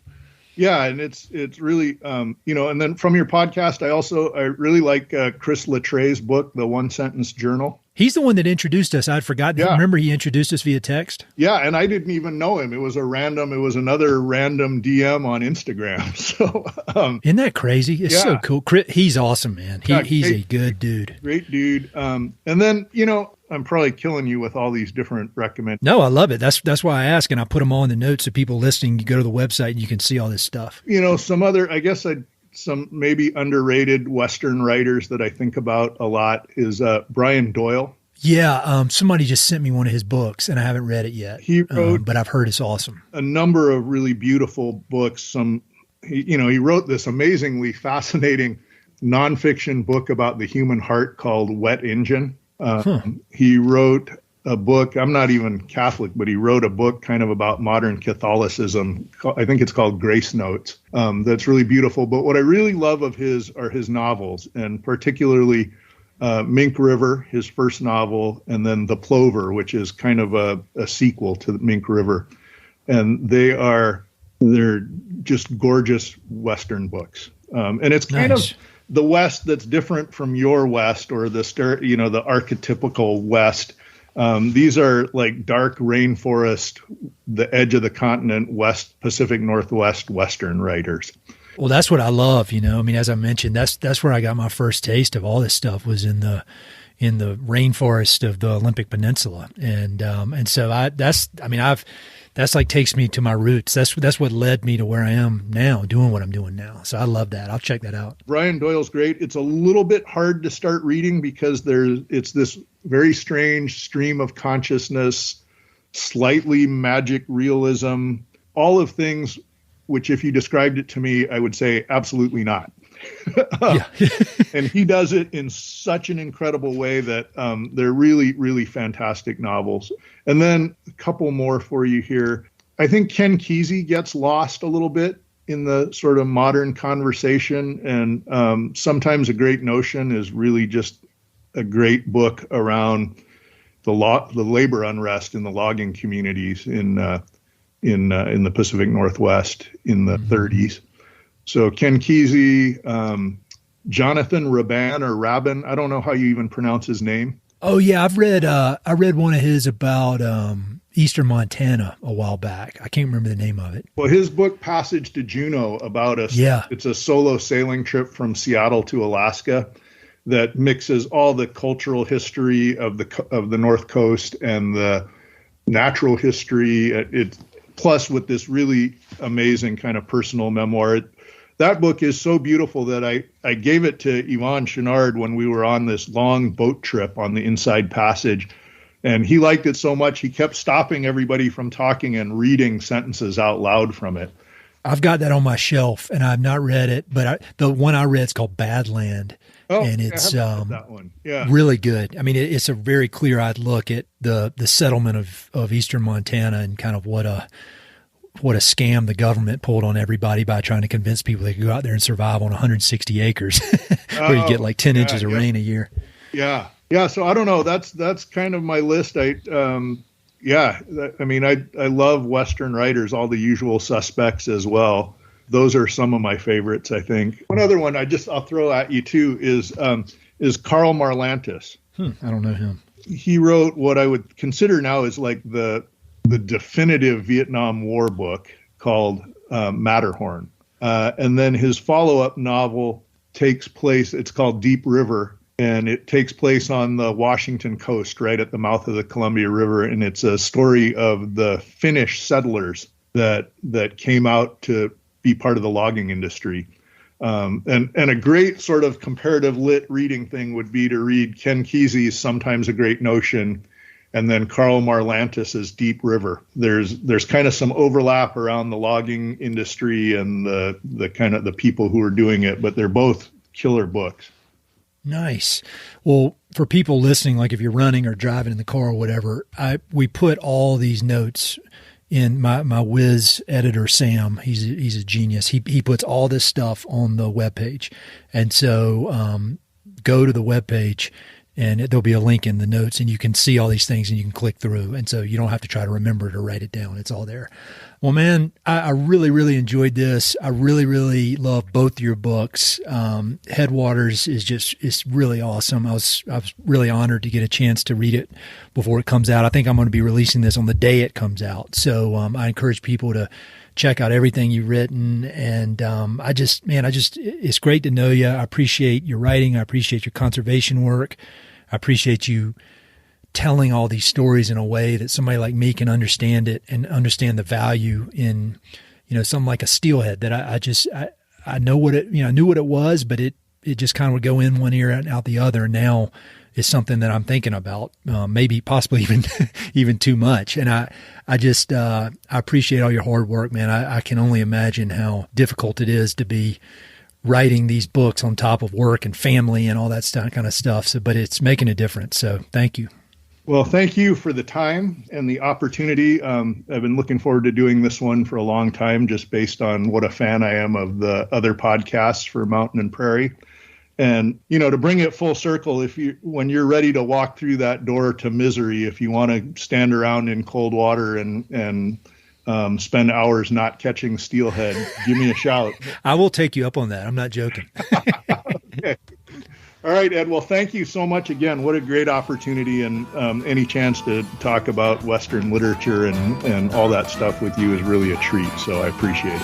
Yeah, and it's really, and then from your podcast, I really like Chris Lattre's book, The One Sentence Journal. He's the one that introduced us. I'd forgotten. Yeah. Remember he introduced us via text? Yeah, and I didn't even know him. It was another random DM on Instagram. So isn't that crazy? It's so cool. He's awesome, man. He's a good dude. Great dude. And then, I'm probably killing you with all these different recommendations. No, I love it. That's why I ask, and I put them all in the notes so people listening, you go to the website and you can see all this stuff. Some other, I guess I'd some maybe underrated Western writers that I think about a lot is Brian Doyle. Yeah, somebody just sent me one of his books, and I haven't read it yet. He wrote, but I've heard it's awesome. A number of really beautiful books. He wrote this amazingly fascinating nonfiction book about the human heart called Wet Engine. He wrote a book. I'm not even Catholic, but he wrote a book kind of about modern Catholicism. I think it's called Grace Notes. That's really beautiful. But what I really love of his are his novels, and particularly Mink River, his first novel, and then The Plover, which is kind of a sequel to Mink River. And they're just gorgeous Western books. And it's kind of the West that's different from your West, or the archetypical West. These are like dark rainforest, the edge of the continent, West, Pacific Northwest Western writers. Well, that's what I love. I mean, as I mentioned, that's where I got my first taste of all this stuff, was in the rainforest of the Olympic Peninsula. And so that's like takes me to my roots. That's what led me to where I am now, doing what I'm doing now. So I love that. I'll check that out. Brian Doyle's great. It's a little bit hard to start reading because it's this very strange stream of consciousness, slightly magic realism, all of things which if you described it to me, I would say absolutely not. And he does it in such an incredible way that they're really, really fantastic novels. And then a couple more for you here. I think Ken Kesey gets lost a little bit in the sort of modern conversation. And sometimes A Great Notion is really just a great book around the labor unrest in the logging communities in the Pacific Northwest in the 30s. So Ken Kesey, Jonathan Rabin, I don't know how you even pronounce his name. Oh yeah, I read one of his about Eastern Montana a while back. I can't remember the name of it. Well, his book Passage to Juneau about it's a solo sailing trip from Seattle to Alaska that mixes all the cultural history of the North Coast and the natural history. Plus with this really amazing kind of personal memoir. That book is so beautiful that I gave it to Yvon Chouinard when we were on this long boat trip on the Inside Passage. And he liked it so much, he kept stopping everybody from talking and reading sentences out loud from it. I've got that on my shelf, and I've not read it, but the one I read is called Badland. And it's that one. Yeah. Really good. I mean, it's a very clear-eyed look at the settlement of Eastern Montana and kind of what a scam the government pulled on everybody by trying to convince people they could go out there and survive on 160 acres where you get like 10 inches of rain a year. Yeah. Yeah. So I don't know. That's kind of my list. I love Western writers, all the usual suspects as well. Those are some of my favorites, I think. One other one I'll throw at you too is Karl Marlantes. I don't know him. He wrote what I would consider now is like the definitive Vietnam War book called Matterhorn. And then his follow-up novel takes place, it's called Deep River, and it takes place on the Washington coast, right at the mouth of the Columbia River. And it's a story of the Finnish settlers that came out to be part of the logging industry. And a great sort of comparative lit reading thing would be to read Ken Kesey's Sometimes a Great Notion, and then Karl Marlantes' Deep River. There's kind of some overlap around the logging industry and the kind of the people who are doing it, but they're both killer books. Nice. Well, for people listening, like if you're running or driving in the car or whatever, we put all these notes in my whiz editor, Sam. He's a genius. He puts all this stuff on the webpage. And so go to the webpage, and there'll be a link in the notes, and you can see all these things and you can click through. And so you don't have to try to remember to write it down. It's all there. Well, man, I really, really enjoyed this. I really, really love both your books. Headwaters is really awesome. I was really honored to get a chance to read it before it comes out. I think I'm going to be releasing this on the day it comes out. So I encourage people to check out everything you've written. And it's great to know you. I appreciate your writing. I appreciate your conservation work. I appreciate you telling all these stories in a way that somebody like me can understand it and understand the value in, something like a steelhead that I know what it, I knew what it was, but it just kind of would go in one ear and out the other. And now it's something that I'm thinking about, maybe possibly even too much. And I appreciate all your hard work, man. I can only imagine how difficult it is to be writing these books on top of work and family and all that kind of stuff. So, but it's making a difference. So thank you. Well, thank you for the time and the opportunity. I've been looking forward to doing this one for a long time, just based on what a fan I am of the other podcasts for Mountain and Prairie. And, to bring it full circle, when you're ready to walk through that door to misery, if you want to stand around in cold water and spend hours not catching steelhead, give me a shout. I will take you up on that. I'm not joking. Okay. All right, Ed. Well, thank you so much again. What a great opportunity, and any chance to talk about Western literature and all that stuff with you is really a treat. So I appreciate it.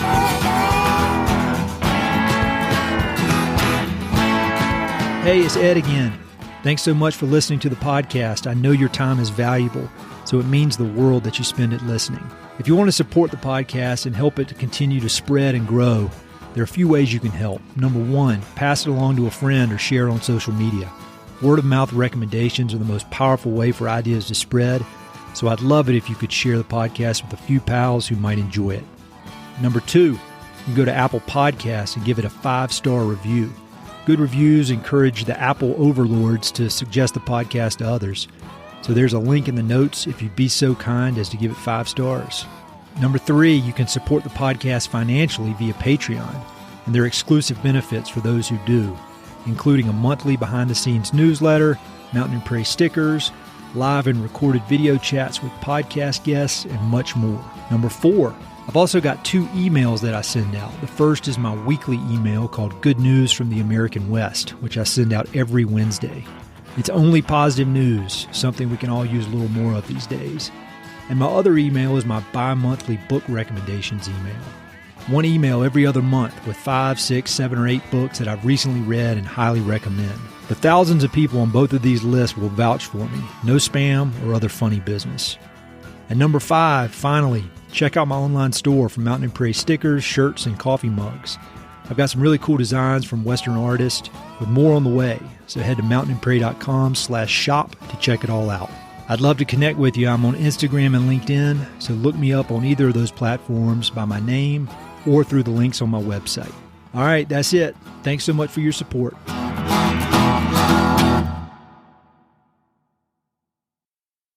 Hey, it's Ed again. Thanks so much for listening to the podcast. I know your time is valuable, so it means the world that you spend it listening. If you want to support the podcast and help it to continue to spread and grow, there are a few ways you can help. Number one, pass it along to a friend or share it on social media. Word of mouth recommendations are the most powerful way for ideas to spread, so I'd love it if you could share the podcast with a few pals who might enjoy it. Number two, you can go to Apple Podcasts and give it a 5-star review. Good reviews encourage the Apple overlords to suggest the podcast to others. So there's a link in the notes if you'd be so kind as to give it 5 stars. Number three, you can support the podcast financially via Patreon, and there are exclusive benefits for those who do, including a monthly behind-the-scenes newsletter, Mountain and Prairie stickers, live and recorded video chats with podcast guests, and much more. Number four, I've also got 2 emails that I send out. The first is my weekly email called Good News from the American West, which I send out every Wednesday. It's only positive news, something we can all use a little more of these days. And my other email is my bi-monthly book recommendations email. One email every other month with 5, 6, 7, or 8 books that I've recently read and highly recommend. The thousands of people on both of these lists will vouch for me. No spam or other funny business. And number 5, finally, check out my online store for Mountain and Prairie stickers, shirts, and coffee mugs. I've got some really cool designs from Western artists with more on the way. So head to mountainandprairie.com/shop to check it all out. I'd love to connect with you. I'm on Instagram and LinkedIn, so look me up on either of those platforms by my name or through the links on my website. All right, that's it. Thanks so much for your support.